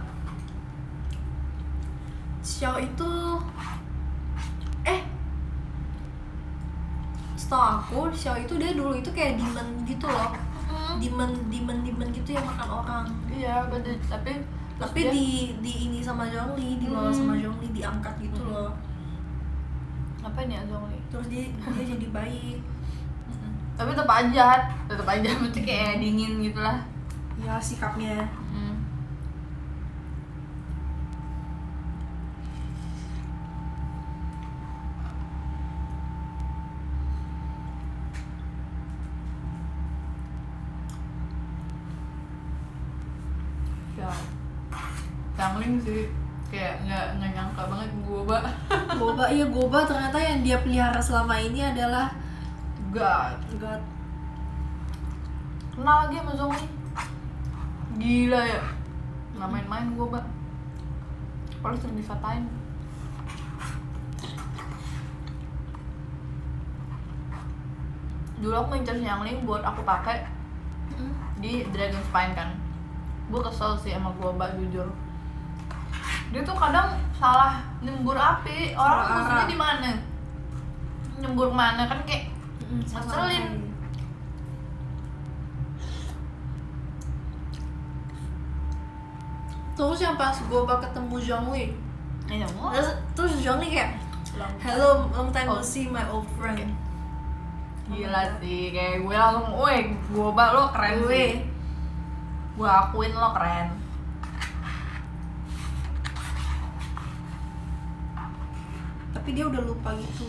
Xiao itu setahu aku Xiao itu dia dulu itu kayak demon gitu loh. Demon gitu yang makan orang. Iya, betul. Tapi Tapi dia, di ini sama Zhongli, dibawa sama Zhongli, diangkat gitu loh. ngapain ya Zhongli? Terus dia jadi baik. Tapi tetap aja, mesti kayak dingin gitulah. Ya sikapnya. Ya, Changling sih kayak nggak nyangka banget Goba. Goba ternyata yang dia pelihara selama ini adalah God. God. Kenal lagi sama Zhongli. Gila ya, nggak main-main Goba. Paling sering disatain. Dulu aku ngincer Xiangling buat aku pakai di Dragon Spine kan. Gue kesel sih sama Goba jujur. Dia tuh kadang salah nyembur api. Orang Salah musuhnya arah. di mana? Nyembur mana kan kayak Sama ngeselin. kayak. Terus yang pas Goba ketemu Zhongli, Ya mau. terus Zhongli kayak hello, long time Oh. no see my old friend. Gila sih, kayak gue langsung, woi Goba lo keren Gue. sih. Gue akuin lo keren. Tapi dia udah lupa gitu.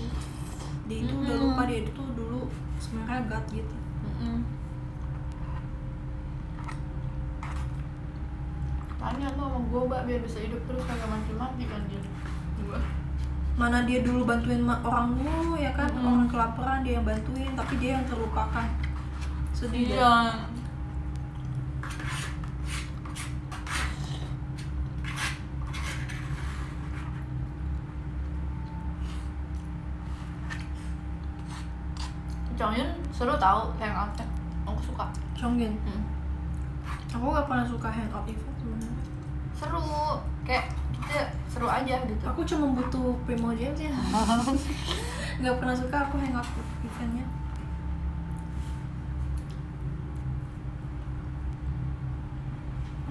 Dia itu udah lupa dia itu dulu sebenarnya God gitu. Tanya lo sama Goba biar bisa hidup terus kagak mati-mati kan dia. Gue. Mana dia dulu bantuin orang dulu ya kan, orang kelaparan dia yang bantuin, tapi dia yang terlupakan. Sedih deh. Iya. Chongyun seru tau hangoutnya. Aku suka. Chongyun. Aku gak pernah suka hangout event sebenarnya. Seru, kayak kita seru aja gitu. Aku cuma butuh Primo James ya. Gak pernah suka aku hangout eventnya.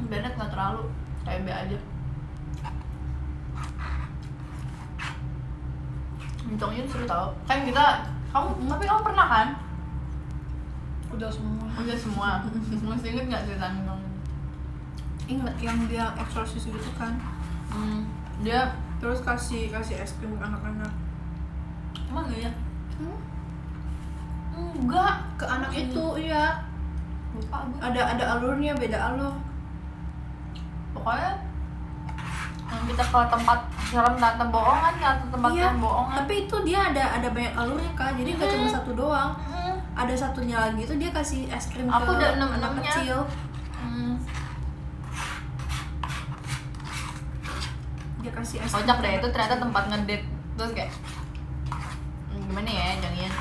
Bennett nggak terlalu, kayak B aja. Chongyun seru tau. Kan kita, tapi kamu pernah kan? Udah semua. Udah semua. Masih inget nggak cerita Chongyun? Ingat yang dia eksorsis gitu kan. Dia Terus kasih es krim ke anak-anak. juga ke anak itu. Iya, lupa gue. ada alurnya, beda alur. Pokoknya yang kita ke tempat serem tante bohongan kan, tempat Iya, yang bohongan. tapi itu dia ada banyak alurnya Kak, jadi nggak cuma satu doang. Ada satunya lagi itu dia kasih es krim Aku ke udah anak enam-enamnya. kecil. Dia kasih es krim Kocak ke deh, anak itu ternyata kecil. tempat ngedate. Terus kayak gimana ya, jangan.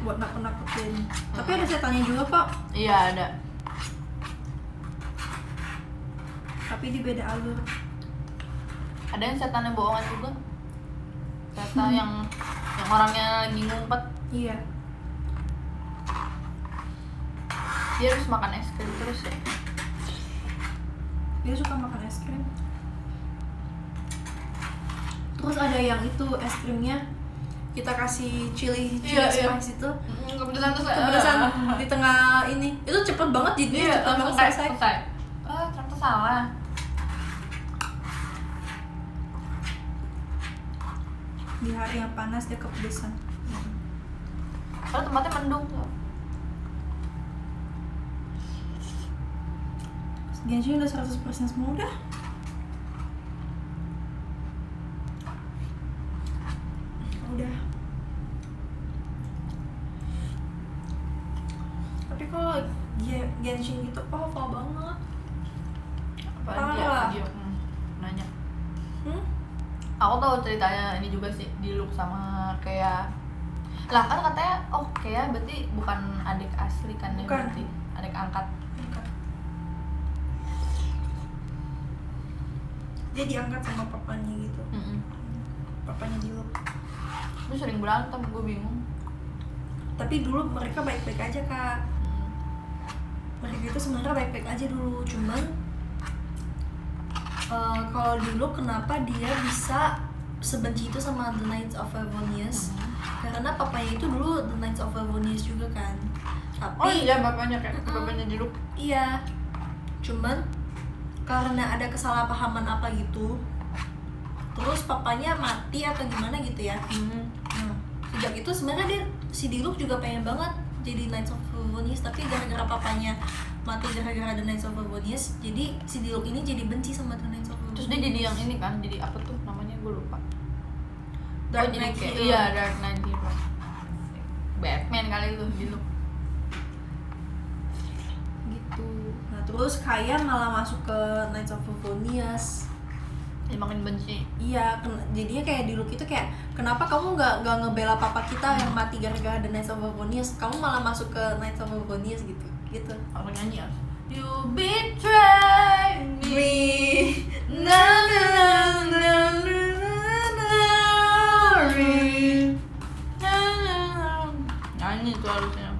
Buat nakut-nakutin. Tapi ada setannya juga kok, Iya ada. tapi di beda alur. Ada yang setannya bohongan juga. Setan yang orangnya lagi ngumpet, Iya. dia harus makan es krim terus ya. Dia suka makan es krim. Terus ada yang itu es krimnya kita kasih chili Iya, iya. spice itu. Kepedesan terus Kepedesan di tengah ini. Itu cepet banget jadi Iya, cepet banget selesai. Ternyata salah. Di hari yang panas dia kepedesan. Karena tempatnya mendung tuh. Genshin udah 100% semua udah. Udah. Tapi kalau Genshin gitu hafal banget. Apalagi ya, Parah. dia nanya. Hmm? Aku tahu ceritanya ini juga sih, di look sama kayak lah kan katanya kayak berarti bukan adik asli kan ya, Bukan. berarti adik angkat. Dia diangkat sama papanya gitu. Papanya Diluc. Lu sering berantem, gue bingung. Tapi dulu mereka baik-baik aja Kak. Mereka itu sebenarnya baik-baik aja dulu, cuman kalau dulu kenapa dia bisa sebenci itu sama The Knights of Favonius? Karena papanya itu dulu The Knights of Favonius juga kan. Tapi Oh iya, bapaknya kayak bapaknya di look. iya, cuman karena ada kesalahpahaman apa gitu, terus papanya mati atau gimana gitu ya. Nah, sejak itu sebenarnya dia si Diluc juga pengen banget jadi Knights of Favonius, tapi gara-gara papanya mati gara-gara The Knights of Favonius, jadi si Diluc ini jadi benci sama The Knights of Favonius. Terus dia jadi yang ini kan, jadi apa tuh namanya, gue lupa. Dark jadi Knight kayak Hero. iya, Dark Knight Hero. Batman kali lu di look. Gitu. Nah terus Kayan malah masuk ke Knights of Favonius. Dia makin benci. Iya, jadinya kayak Diluc itu kayak kenapa kamu nggak ngebela papa kita yang mati gara-gara The Knights of Favonius, kamu malah masuk ke Knights of Favonius gitu. Orang nyanyi ya. You betray me. Na na na na na. Nyanyi tuh harusnya.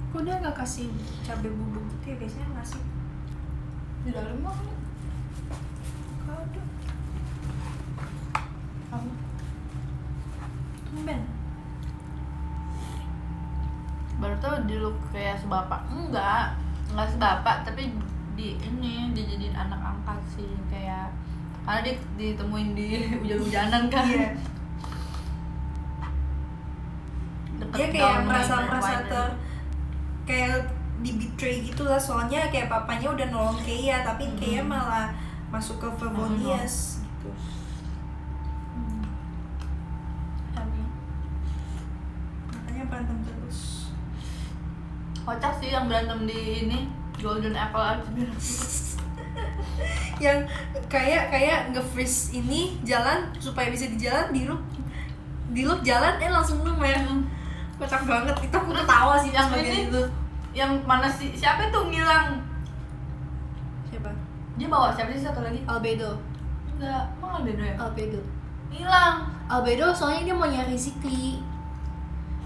Kok dia nggak kasih cabai bubuk gitu ya, biasanya ngasih. Di dalam mah kan. Kado. Apa? Tumben. Baru tau di look kayak sebapak. Enggak sebapak, tapi di ini dijadiin anak angkat sih, kayak karena dia ditemuin di hujan-hujanan kan. Iya. Deket Dia kayak gaun merasa wider. kayak di betray gitu lah, soalnya kayak papanya udah nolong Keia, tapi Keia malah masuk ke Favonius gitu. Makanya berantem terus. Kocak sih yang berantem di ini Golden Apple Archibald. Yang kayak nge-freeze ini jalan supaya bisa dijalan, Diluc jalan langsung lumer. Kocak banget, itu aku ketawa sih Yang pas bagian ini itu. yang mana sih, siapa itu ngilang? Siapa? Dia bawa siapa sih satu lagi? Albedo. Enggak, emang Albedo ya? Albedo. Hilang. Albedo soalnya dia mau nyari si Klee.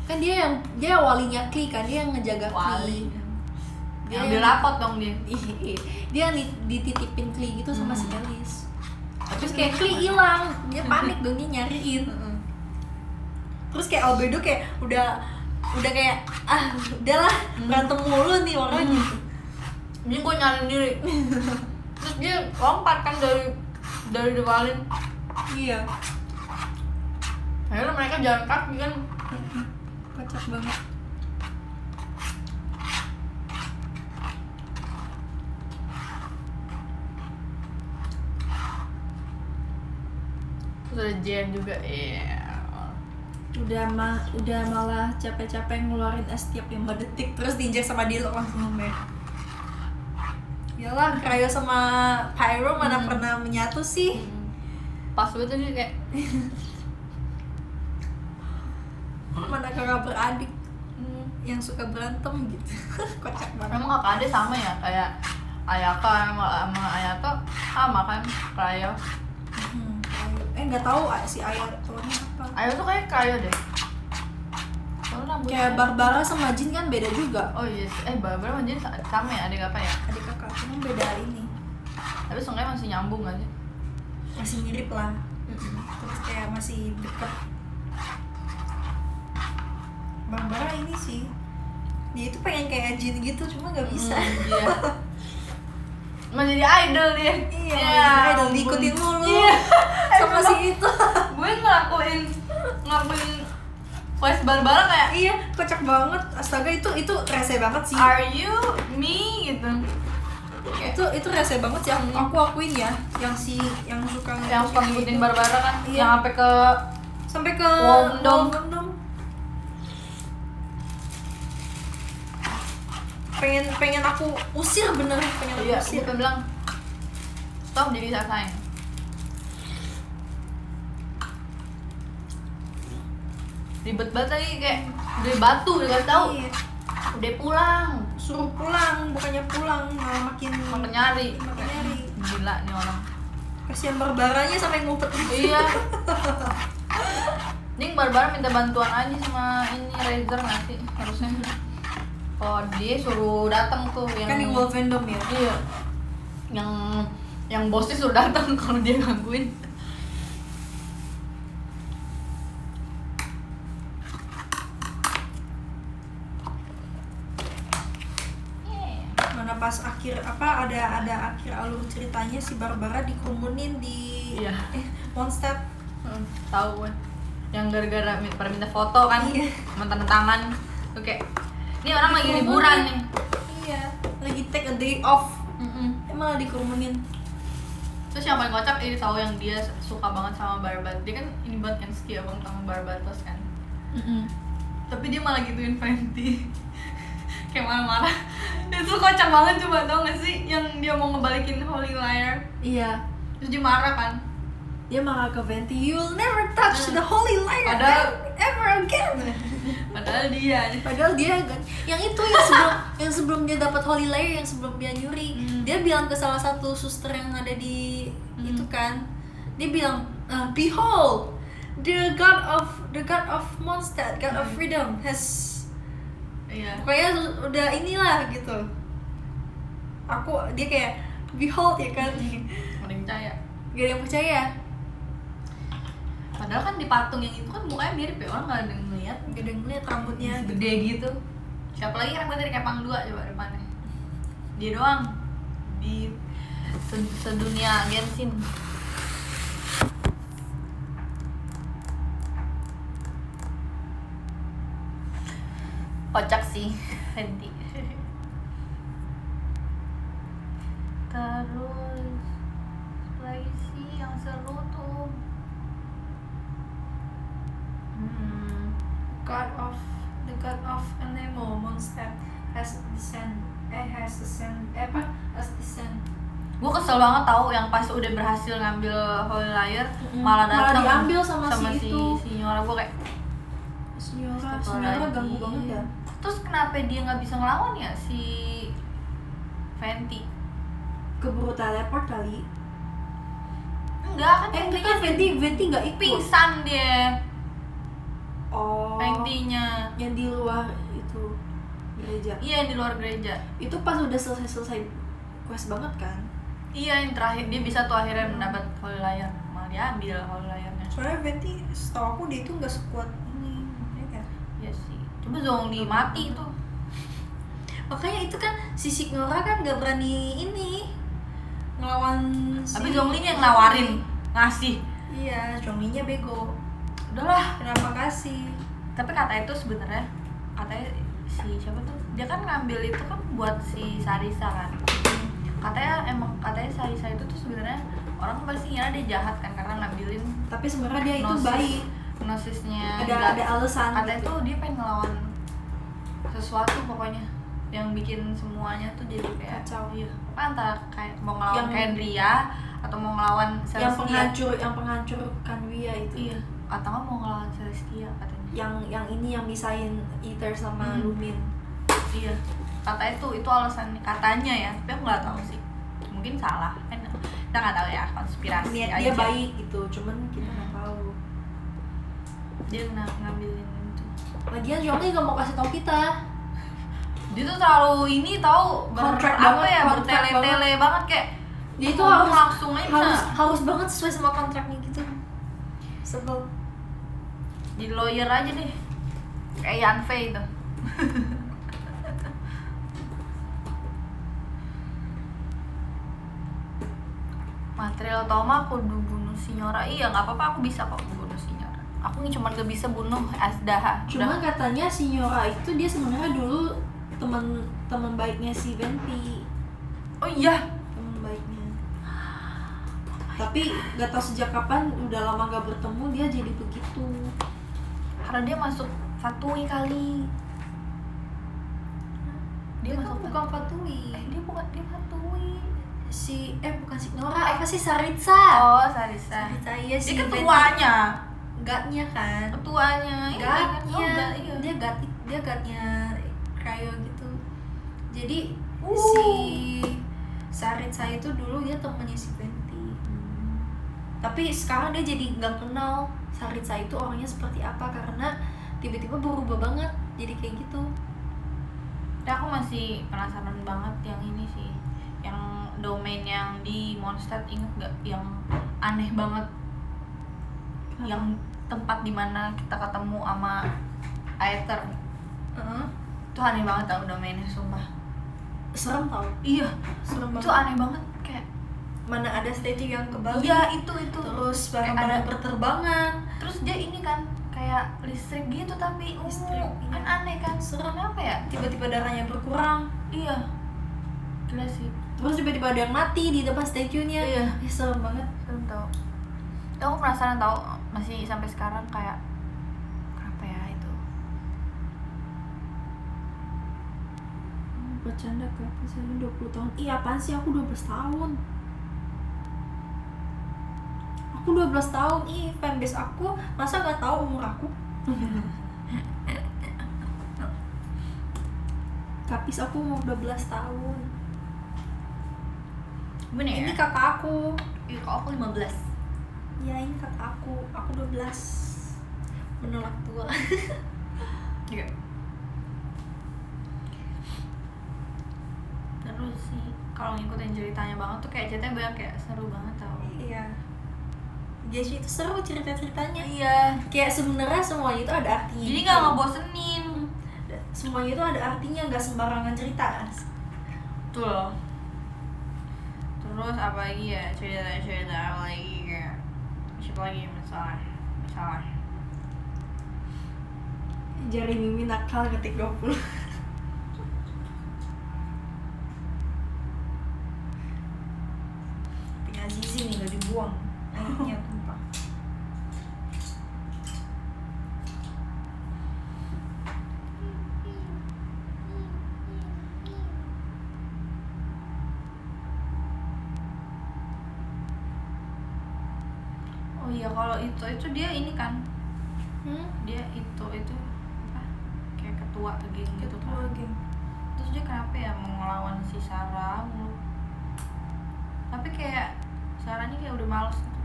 Kan dia walinya Klee kan, dia yang ngejaga Wali. Klee. Dia ambil rapot dong dia. Dia dititipin Klee gitu sama si Alice. Tapi Terus kayak Klee hilang, dia panik dong, dia nyariin. Terus kayak Albedo kayak udah kayak udahlah berantem mulu nih orang gitu. Jadi gue nyalain diri. Terus dia lompat kan dari diwalin. Iya. Akhirnya mereka jalan kaki kan. Kocak banget. Terus ada Jen juga. Iya. Udah malah capek-capek ngeluarin es tiap 5 detik terus diinjak sama Dilo langsung ngomel. Yalah, Cryo sama Pyro mana pernah menyatu sih. Pas banget tadi kayak Mana kakak beradik yang suka berantem gitu. Kocak banget. memang kakak adek sama ya kayak Ayaka sama Ayato sama kan Cryo. Nggak tahu si Ayah tuanya apa. Ayo tuh kayak Cryo deh. Soalnya rambutnya Kayak Barbara sama Jin kan beda juga. Oh iya, Barbara sama Jin sama ya adik apa ya? Adik kakak, cuma beda ini. Tapi seenggaknya masih nyambung gak sih? Masih mirip lah. Terus kayak masih deket. Barbara ini sih, dia itu pengen kayak Jin gitu, cuma nggak bisa. Iya. Mau jadi idol dia. Iya, idol diikutin mulu. Iya. Sama si itu. Gue ngelakuin voice Barbara kayak Iya, kocak banget. Astaga, itu rese banget sih. Are you me gitu. Itu rese banget sih. Aku akuin ya, yang suka Yang suka ngikutin Barbara kan, Iya. yang sampai ke Womdom. pengen aku usir bener, pengen aku Iya, usir. gue bilang stop jadi sasain. Ribet banget lagi kayak udah batu udah gak tahu. Iya. Udah pulang, Suruh pulang, bukannya pulang malah makin nyari. Gila nih orang. Kasihan Barbaranya sampai ngumpet. Iya. Ning Barbara minta bantuan aja sama ini Razer nggak sih harusnya. Oh dia suruh datang tuh yang Kan di World Fandom ya. Iya. Yang bosnya suruh datang kalau dia gangguin. Mana pas akhir ada akhir alur ceritanya si Barbara dikerumunin di Iya. Mondstadt. Tahu gue. Yang gara-gara pada minta foto kan, Iya. mantan tangan. Tuh kayak ini orang lagi liburan nih. Iya, lagi take a day off. Malah dikerumunin. Terus yang paling kocak ini tahu yang dia suka banget sama Barbat. Dia kan ini banget kan setia banget sama Barbatos kan. Tapi dia malah gituin Fenty. Kayak marah-marah. Itu kocak banget, coba tau gak sih yang dia mau ngebalikin Holy Liar. Iya, Terus dia marah kan. dia marah ke Venti, "You'll never touch the holy liar ever again." Padahal dia Padahal dia kan yang sebelum dia dapat holy liar, yang sebelum dia nyuri, dia bilang ke salah satu suster yang ada di itu kan, dia bilang, "Behold, the god of Mondstadt, god of freedom has." Iya. Pokoknya udah inilah gitu. Dia kayak behold ya kan. Ada yang percaya. Gak ada yang percaya. Padahal kan di patung yang itu kan mukanya mirip ya, orang gak ada yang ngeliat. Gak ada yang ngeliat rambutnya. Gede gitu. Siapa lagi rambutnya kayak Pang 2 coba depannya. Dia doang di sedunia Genshin. Kocak sih Fenty. Terus lagi sih yang seru tuh The god of Anemo Mondstadt has descent. Gue kesel banget tahu yang pas udah berhasil ngambil Holy Liar malah Malah datang diambil sama si itu. si Nyora. Gue kayak Senyora ganggu banget ya. terus kenapa dia nggak bisa ngelawan ya si Fenty? Keburu teleport kali. Enggak kan Enggak kan Venti nggak ikut. pingsan dia. Oh. Fenty-nya Yang di luar itu gereja. iya di luar gereja. Itu pas udah selesai quest banget kan. Iya yang terakhir dia bisa tuh akhirnya mendapat Holy Liar, malah diambil Holy Liarnya. Soalnya Venti setahu aku dia itu nggak sekuat ini. Iya sih. Coba Zhongli mati itu. Makanya itu kan si Signora kan gak berani ini ngelawan Tapi Zhongli yang nawarin, ngasih. Iya, Zhongli-nya bego. Udahlah. Kenapa kasih? Tapi kata itu sebenarnya katanya si siapa tuh? Dia kan ngambil itu kan buat si Sarisa kan. Katanya Sarisa itu tuh sebenarnya orang pasti ngira dia jahat kan karena ngambilin Tapi sebenarnya dia itu Gnosis. baik. Gnosisnya. Ada alasan. Katanya gitu. tuh dia pengen ngelawan sesuatu pokoknya yang bikin semuanya tuh jadi kayak Kacau. Iya. Apa antara kayak mau ngelawan Yang- Kendria atau mau ngelawan yang Celestia. penghancurkan Wia itu. Iya. Atau nggak mau ngelawan Celestia katanya. Yang ini yang misahin Ether sama Lumin. Iya. Katanya itu alasan katanya ya, tapi aku nggak tahu sih. Mungkin salah kan kita nggak tahu ya, konspirasi Niat aja. dia baik gitu, cuman kita nggak tahu. Dia ngambilin itu. Lagian Zhongli gak mau kasih tahu kita. Dia tuh terlalu ini tahu Kontrak apa banget, ya, kontrak bertele-tele banget kayak Dia itu ngomong harus langsung aja. harus banget sesuai sama kontraknya gitu. Sebel. Jadi lawyer aja deh. Kayak Yanfei itu. Material Toma aku bunuh Signora. Iya, nggak apa-apa, aku bisa kok bunuh Signora. Aku cuma gak bisa bunuh Azdaha. Cuma katanya Signora itu dia sebenarnya dulu teman baiknya si Venti. Oh iya, Teman baiknya. Tapi gak tau sejak kapan udah lama gak bertemu dia jadi begitu. karena dia masuk Fatui kali. Dia Itu masuk bukan Fatui. dia Fatui. Bukan Signora, apa sih Saritsa? Oh, Sarisa. Saritsa iya Dia sih. ketuanya. Gatnya kan. Ketuanya. Gatnya. Iya. Dia gatnya Cryo gitu. Jadi Uh. si Saritsa itu dulu dia temannya si Venti. Tapi sekarang dia jadi nggak kenal Saritsa itu orangnya seperti apa karena tiba-tiba berubah banget jadi kayak gitu. Tapi aku masih penasaran banget yang ini sih, yang domain yang di Mondstadt, inget gak? Yang aneh banget, yang tempat dimana kita ketemu sama Aether. Itu aneh banget tau domainnya, sumpah. Serem tau. Iya, Serem itu banget. aneh banget kayak. Mana ada statue yang kebalik. Iya, itu. Terus Kayak barang-barang ada- berterbangan. Terus dia ini kan kayak listrik gitu tapi Listrik, kan iya. aneh kan. Serem. Kenapa ya? Tiba-tiba darahnya berkurang. Iya. Gila sih. Terus tiba-tiba ada yang mati di depan statue-nya. Iya. Ya, serem banget. Belum tahu. Itu aku penasaran tahu masih sampai sekarang kayak kenapa ya itu. Bercanda kata saya 20 tahun. Iya apaan sih, aku 12 tahun. Aku 12 tahun. Ih, fanbase aku masa gak tahu umur aku? Kapis aku umur 12 tahun. Bener Ini kakak aku. Kok aku 15. Ya ini kakak aku. Aku 12. Menolak tua. Iya. Terus sih kalau ngikutin ceritanya banget tuh kayak ceritanya banyak kayak seru banget tau. Iya. Jadi itu seru cerita-ceritanya. Iya. Kayak sebenarnya semuanya itu ada artinya. Jadi gitu. nggak ngebosenin. Semuanya itu ada artinya, nggak sembarangan cerita. Betul. Terus apa lagi ya, cerita apa lagi kayak siapa lagi masalah Jari Mimi nakal ngetik 20. Tinggal Zizi nih gak dibuang. Airnya tumpah. Oh iya, kalau itu dia ini kan, dia itu apa kayak ketua geng gitu kan. Terus dia kenapa ya mau ngelawan si Sarah mulu, tapi kayak Sarah ini kayak udah males gitu.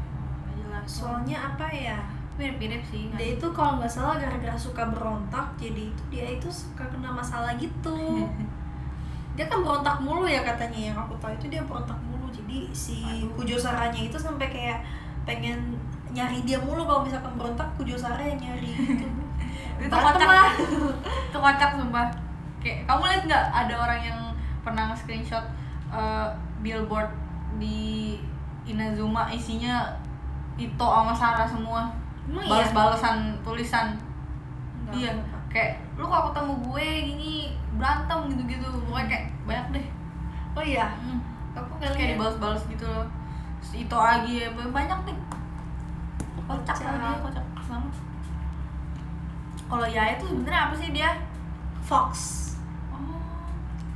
Gak jelas. Soalnya apa ya? mirip-mirip sih kan? Dia itu kalau nggak salah gara-gara suka berontak, jadi itu dia itu suka kena masalah gitu. Dia kan berontak mulu ya katanya, yang aku tahu itu dia berontak mulu. Jadi si Kujo Saranya itu sampai kayak pengen nyari dia mulu, kalau misalkan berontak Kujo Sara yang nyari gitu. Itu berantem kocak. lah. Itu kocak sumpah. Kayak kamu lihat nggak ada orang yang pernah nge-screenshot billboard di Inazuma isinya Ito sama Sarah semua. Emang iya? Balas-balasan tulisan. Nggak, Iya, nggak. kayak lu kalau ketemu gue gini berantem gitu-gitu. Pokoknya kayak banyak deh. Oh iya, Hmm. aku nggak Kayak lihat. dibalas-balas gitu loh. Terus Ito lagi ya, banyak nih. Kocak Kocak. lah dia, kocak banget. Kalau Yaya tuh sebenarnya apa sih dia? Fox. Oh,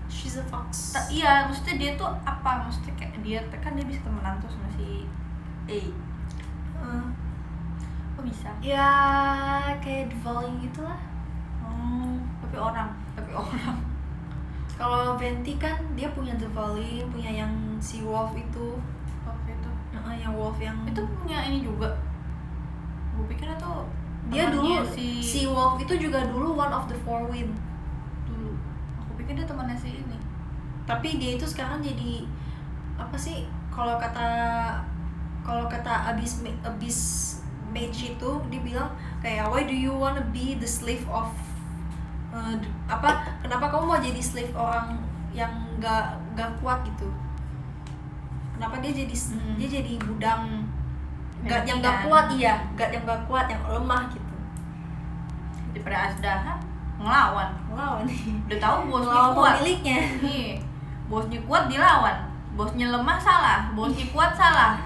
She's a fox. iya, maksudnya dia tuh apa? Maksudnya kayak dia kan dia bisa temenan tuh sama si A. Kok bisa? Ya kayak Divaling gitulah. Oh, tapi orang. Kalau Venti kan dia punya Divaling, punya yang si Wolf itu. Waktu itu. Yang Wolf yang Itu punya ini juga. Gue pikir itu dia temannya dulu si Wolf itu juga dulu one of the four wind dulu. Aku pikir dia temannya si ini. Tapi dia itu sekarang jadi apa sih? Kalau kata Abyss Mage itu dia bilang kayak why do you wanna be the slave of kenapa kamu mau jadi slave orang yang gak kuat gitu? Kenapa dia jadi budang yang gak kuat, iya, yang gak kuat, yang lemah gitu. Daripada Azdaha ngelawan. Wow nih. Udah tahu bosnya Lawan kuat. pemiliknya. Iya. Bosnya kuat dilawan. Bosnya lemah salah, bosnya kuat salah.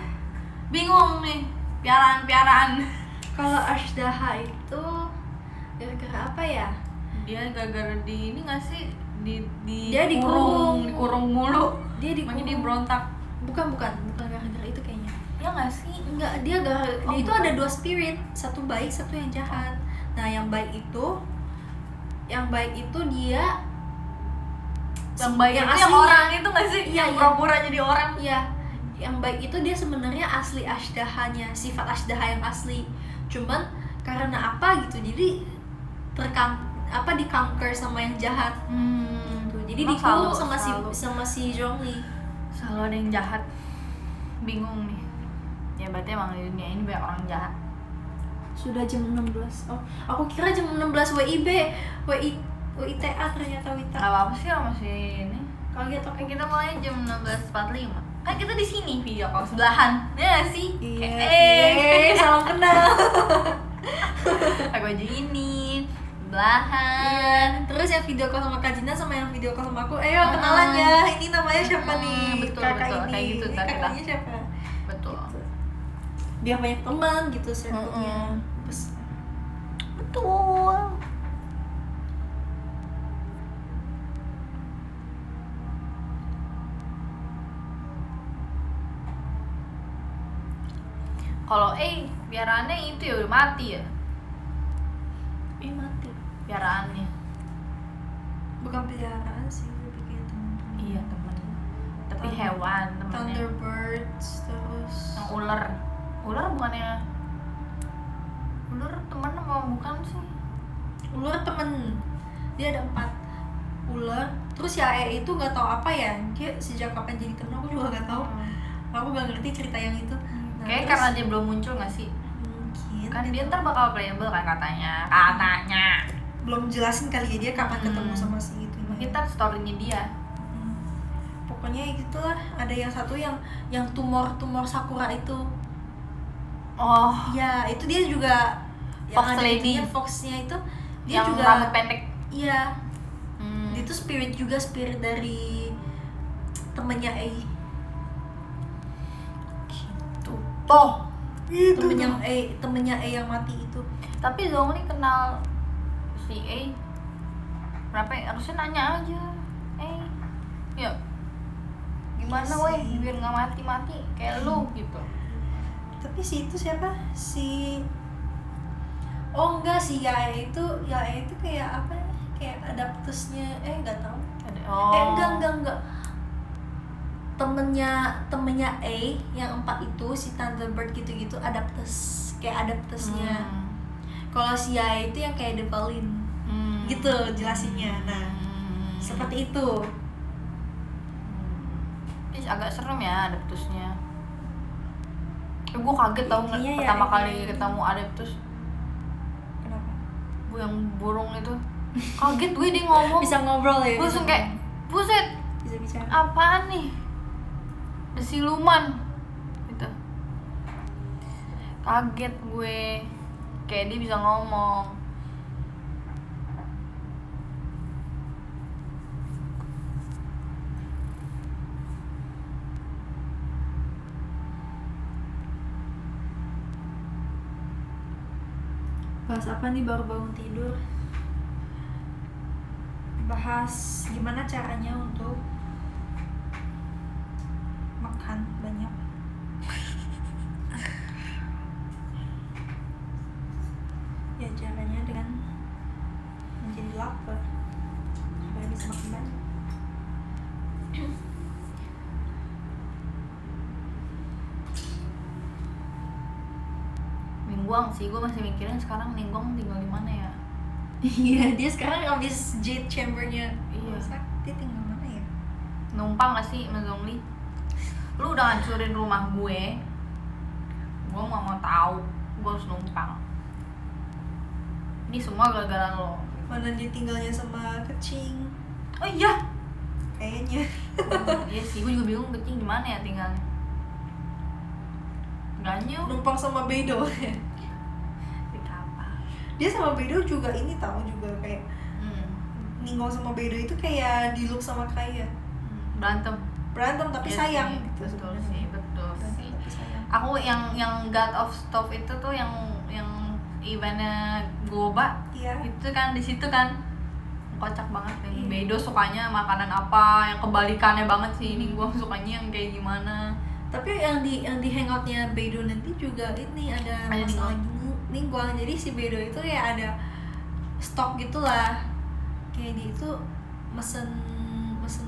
Bingung nih piaraan-piaraan. Kalau Ashdaha itu gara-gara apa ya? Dia gara-gara di ini nggak sih Dia dikurung. dikurung mulu. Dia Makanya dia berontak. Bukan gara-gara itu kayaknya. Ya nggak sih? Enggak, dia Oh, itu bukan. ada dua spirit, satu baik, satu yang jahat. Nah, yang baik itu dia Yang baik yang itu yang aslinya. orang itu nggak sih? Iya, Yang iya. pura-pura jadi orang. Iya, yang baik itu dia sebenarnya asli Ashdahanya, sifat Ashdaha yang asli. Cuman karena apa gitu, jadi di-conquer sama yang jahat. Gitu. Jadi Emang dikurung selalu. sama si Zhongli. Selalu ada yang jahat. Bingung nih. Ya berarti emang di dunia ini banyak orang jahat. Sudah jam 16. Oh, aku kira jam 16 WITA ternyata WITA. Gak apa-apa sih masih ini. Kaget aku. Kan kita mulai jam 16.45. Kan kita di sini video call sebelahan. Ya nggak sih? Iya, salam kenal. Pakai baju ini, sebelahan. Terus yang video call sama Kak Jina sama yang video call sama aku, ayo kenalan ya. Ini namanya siapa nih? Betul, Kakak betul. ini. Kayak gitu, Ini ntar kita. kakaknya siapa? Betul. Biar banyak teman gitu circle-nya. Terus Betul. Kalau piaraannya itu ya udah mati ya. mati. Piaraannya. Bukan peliharaan sih, lebih kayak teman-teman. Iya temen. Tapi Thunder- hewan temennya. Thunderbirds terus Yang ular. Ular bukannya. Ular temen apa bukan sih? ular temen. Dia ada 4 ular. Terus ya itu nggak tahu apa ya. Dia sejak kapan jadi temen aku juga nggak tahu. Aku nggak ngerti cerita yang itu. Nah, Kayaknya terus- karena dia belum muncul nggak sih? mungkin Kan dia ntar bakal playable kan katanya. Katanya. belum jelasin kali ya dia kapan ketemu Hmm. sama si itu. Kita story-nya dia. Pokoknya gitulah. Ada yang satu yang tumor sakura itu. Oh, Ya itu dia juga Fox yang ada Lady. itunya, Foxnya itu dia yang juga rambut pendek. iya. Hmm. Dia tuh spirit dari temennya A. Gitu. Toh. Temennya A yang mati itu. Tapi Zhongli kenal si A. Kenapa ya? Harusnya nanya aja. Ya. Gimana Iya weh sih. biar nggak mati-mati kayak lu gitu. Tapi si itu siapa? Oh enggak, si Yae itu kayak apa ya? Kayak adaptusnya nggak tahu. Ada. Enggak. Temennya A yang 4 itu si Thunderbird gitu-gitu kayak adaptusnya. Kalau si Yae itu yang kayak Devalin. Gitu jelasinnya. Nah, seperti itu. Agak serem ya adeptusnya. Gue kaget tau Kayaknya ya, pertama kali kayaknya. ketemu adeptus. Kenapa? Gue yang burung itu. Kaget gue dia ngomong. Bisa ngobrol ya. Gue langsung kayak, buset, bisa bicara. apaan nih? Ada siluman gitu. Kaget gue, kayak dia bisa ngomong. Bahas apa nih baru bangun tidur? Bahas gimana caranya untuk makan banyak. Ya caranya dengan menjadi lapar supaya bisa makan banyak. Ningguang sih, gue masih mikirin sekarang Ningguang tinggal di mana ya? Iya, dia sekarang abis Jade Chamber-nya Iya. rusak, dia tinggal mana ya? Numpang gak sih Mas Zongli? Lu udah hancurin rumah gue gak mau tahu, gue harus numpang. Ini semua gara-gara lo. Mana dia tinggalnya sama Kecing? Oh iya. Kayaknya. Iya sih, gue juga bingung Kecing di mana ya tinggalnya. Ganyu Numpang sama Bedo. di kapal. Dia sama Bedo juga ini tahu juga kayak Ningguang sama Bedo itu kayak Diluc sama Kaya. Berantem. Berantem tapi Iya sayang sih, gitu betul sebenarnya. sih, betul Berantem sih. tapi sayang. Aku yang God of Stove itu tuh yang eventnya Goba Iya. itu kan di situ kan kocak banget nih. Bedo sukanya makanan apa yang kebalikannya banget sih. Ini gua sukanya yang kayak gimana. Tapi yang di hangoutnya Bedo nanti juga ini ada Ada masalah Ningguang. Jadi si Bedo itu ya ada stok gitulah. Kayak dia itu mesen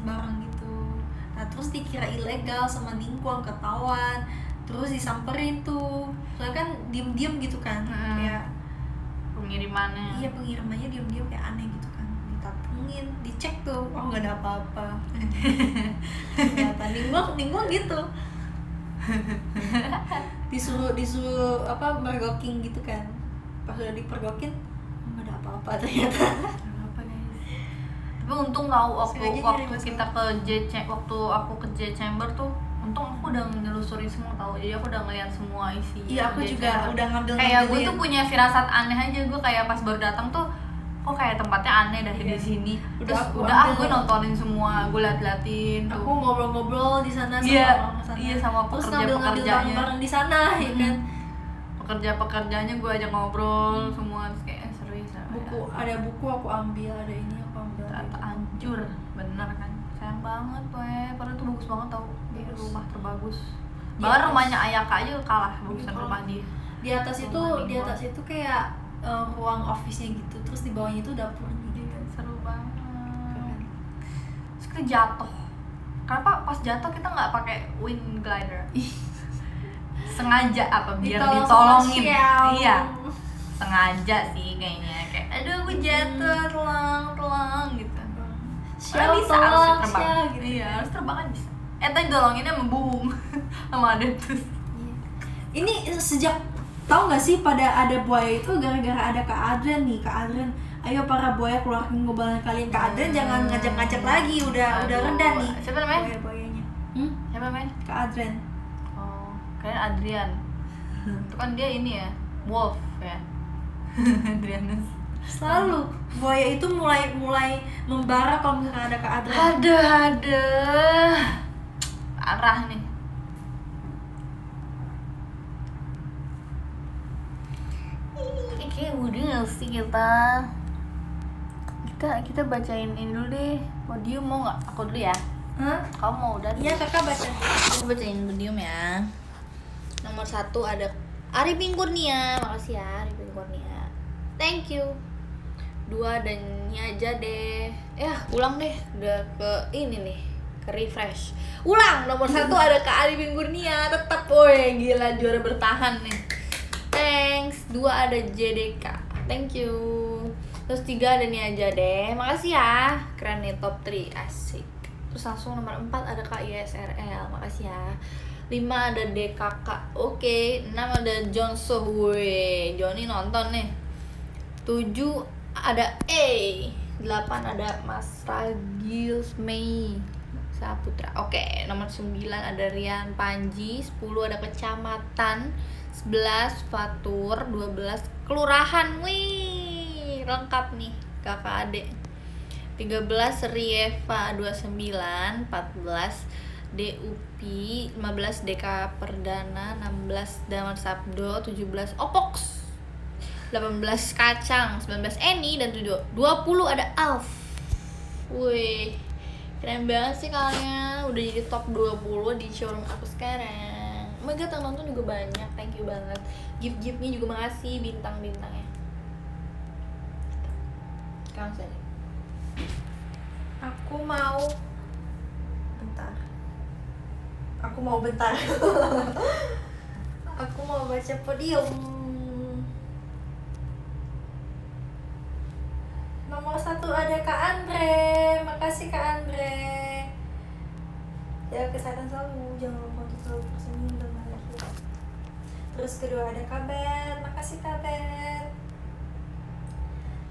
barang gitu. Nah terus dikira ilegal sama Ningguang, ketahuan. Terus disamperin tuh. Soalnya kan diem-diem gitu kan. Kayak Pengirimannya. iya pengirimannya diem-diem kayak aneh gitu kan. Ditatengin, dicek tuh. Oh nggak ada apa-apa. Ternyata Ningguang gitu. disuruh apa mergoking gitu kan. Pas udah dipergokin nggak ada apa-apa ternyata. Apa guys? Tapi untung tahu Sengaja waktu nyari masalah. kita ke waktu aku ke J Chamber tuh, untung aku udah nyelusurin semua tahu. Jadi aku udah ngeliat semua isi. Iya aku J juga Chamber. udah ngambil Kayak gue tuh punya firasat aneh aja. Gue kayak pas baru datang tuh, kok kayak tempatnya aneh dari Iya. di sini. Udah Terus aku udah ambil. gue nontonin semua, gue liatin tuh. aku ngobrol-ngobrol di sana sama Iya, orang sana. iya, sama terus pekerja-pekerjanya. ngambil barang-barang di sana ya kan. Pekerja-pekerjanya gue ajak ngobrol semua, terus kayak seru ya. Ada buku aku ambil, ada ini aku ambil. Ternyata hancur, bener kan? Sayang banget weh, padahal tuh bagus banget tau. Dia Bagus. rumah terbagus. Di Bahkan atas. rumahnya Ayaka aja kalah bagusan Iya, rumah dia. Di atas itu Rumah di Ningguang. atas itu kayak ruang office-nya gitu. Terus di bawahnya itu dapurnya gitu. Seru banget. Keren. Terus kita jatuh. Kenapa pas jatuh kita nggak pakai wind glider? Sengaja apa biar Ditolong sama ditolongin? Xiao. Iya. Sengaja sih kayaknya, kayak aduh aku jatuh, telang gitu. Xiao Bisa harusnya tolong, terbang. Xiao, gitu. Iya, harus terbang kan bisa. Tadi dolonginnya membung sama Adeptus. Ini sejak tahu nggak sih pada ada buaya itu gara-gara ada Kak Adrian nih. Kak Adrian, ayo para buaya keluarin ngobalan kalian. Kak Adrian jangan ngajak-ngajak lagi, udah Aduh. reda nih. Siapa namanya? Buayanya. Siapa namanya? Kak Adrian. Oh, kayaknya Adrian. Itu kan dia ini ya, Wolf ya. Adrianus. Selalu buaya itu mulai membara kalau misalkan ada Kak Adrian. Ada. Parah nih. Kayak udah nggak sih kita bacain ini dulu deh. Podium mau nggak? Aku dulu ya. Hah? Kamu mau udah? Iya kakak baca. Aku bacain podium ya. Nomor 1 ada Arifin Kurnia, makasih ya Arifin Kurnia. Thank you. 2 ada Nyaja deh. Ulang deh, udah ke ini nih, ke refresh. Ulang, nomor 1 ada Kak Arifin Kurnia, tetap woi gila juara bertahan nih. Thanks. 2 ada JDK. Thank you. Terus 3 ada Nyaja deh. Makasih ya. Keren nih top 3 asik. Terus langsung nomor 4 ada Kak ISRL. Makasih ya. 5 ada DKK. Oke. 6 ada John So. Wih, Johnny nonton nih. 7 ada 8 ada Mas Ragil Mei Saputra. Oke, nomor 9 ada Rian Panji, 10 ada kecamatan, 11 Fatur, 12 kelurahan. Wih, lengkap nih kakak adik. 13 Rieva, 29, 14 DUPI, 15 Deka Perdana, 16 Damar Sabdo, 17 Opox, 18 Kacang, 19 Eni, dan 20 ada Alf. Wih, keren banget sih kalian, udah jadi top 20 di showroom aku sekarang. Oh my god, yang nonton juga banyak, thank you banget. Gift-giftnya juga makasih, bintang-bintangnya. Kamu saja. Aku mau bentar. Aku mau baca podium. Nomor 1 ada Kak Andre. Makasih Kak Andre. Jaga kesehatan selalu, jangan lupa untuk selalu bersenyum dan bahagia. Terus kedua ada Kak Bet. Makasih Kak Bet.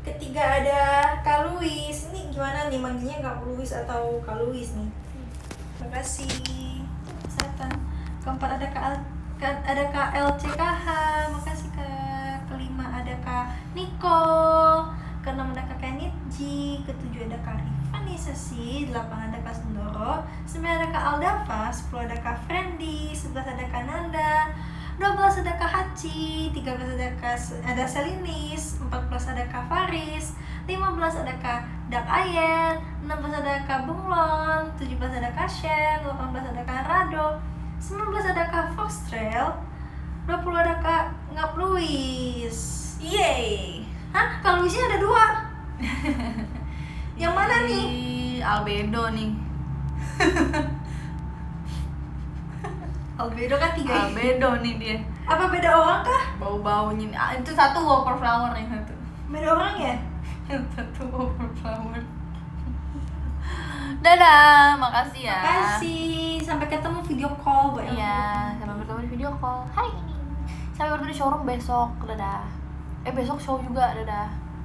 Ketiga ada Kak Luis. Ini gimana nih manggilnya, Kak Luis atau Kak Luis nih? Makasih. Kesehatan. Keempat ada Kak LCKH. Makasih Kak. Kelima ada Kak Niko. Keenam ada Kak Kenitji. Ketujuh ada Kak Rifani Sesi. 8 ada Kak Sundoro. 9 ada Kak Aldafa. 10 ada Kak Friendly. 11 ada Kak Nanda. 12 ada Kak Haci, 13 ada Selinis, 14 ada Kak Faris, 15 ada Kak Dak Ayen, 16 ada Kak Bunglon, 17 ada Kak Shen, 18 ada Kak Rado, 19 ada Kak Foxtrail, 20 ada Kak Ngap Luis. Yeay. Hah? Kak Luisnya ada 2. Yang mana nih? Albedo nih. Albedo kan 3. Albedo nih dia. Apa beda orang kah? Bau-baunya. Itu satu wallflower yang satu. Beda orang ya? Yang satu wallflower. Dadah, makasih ya. Makasih. Sampai ketemu video call buat yang Iya, sampai bertemu di video call hari ini. Sampai bertemu di showroom besok. Dadah. Besok show juga. Dadah.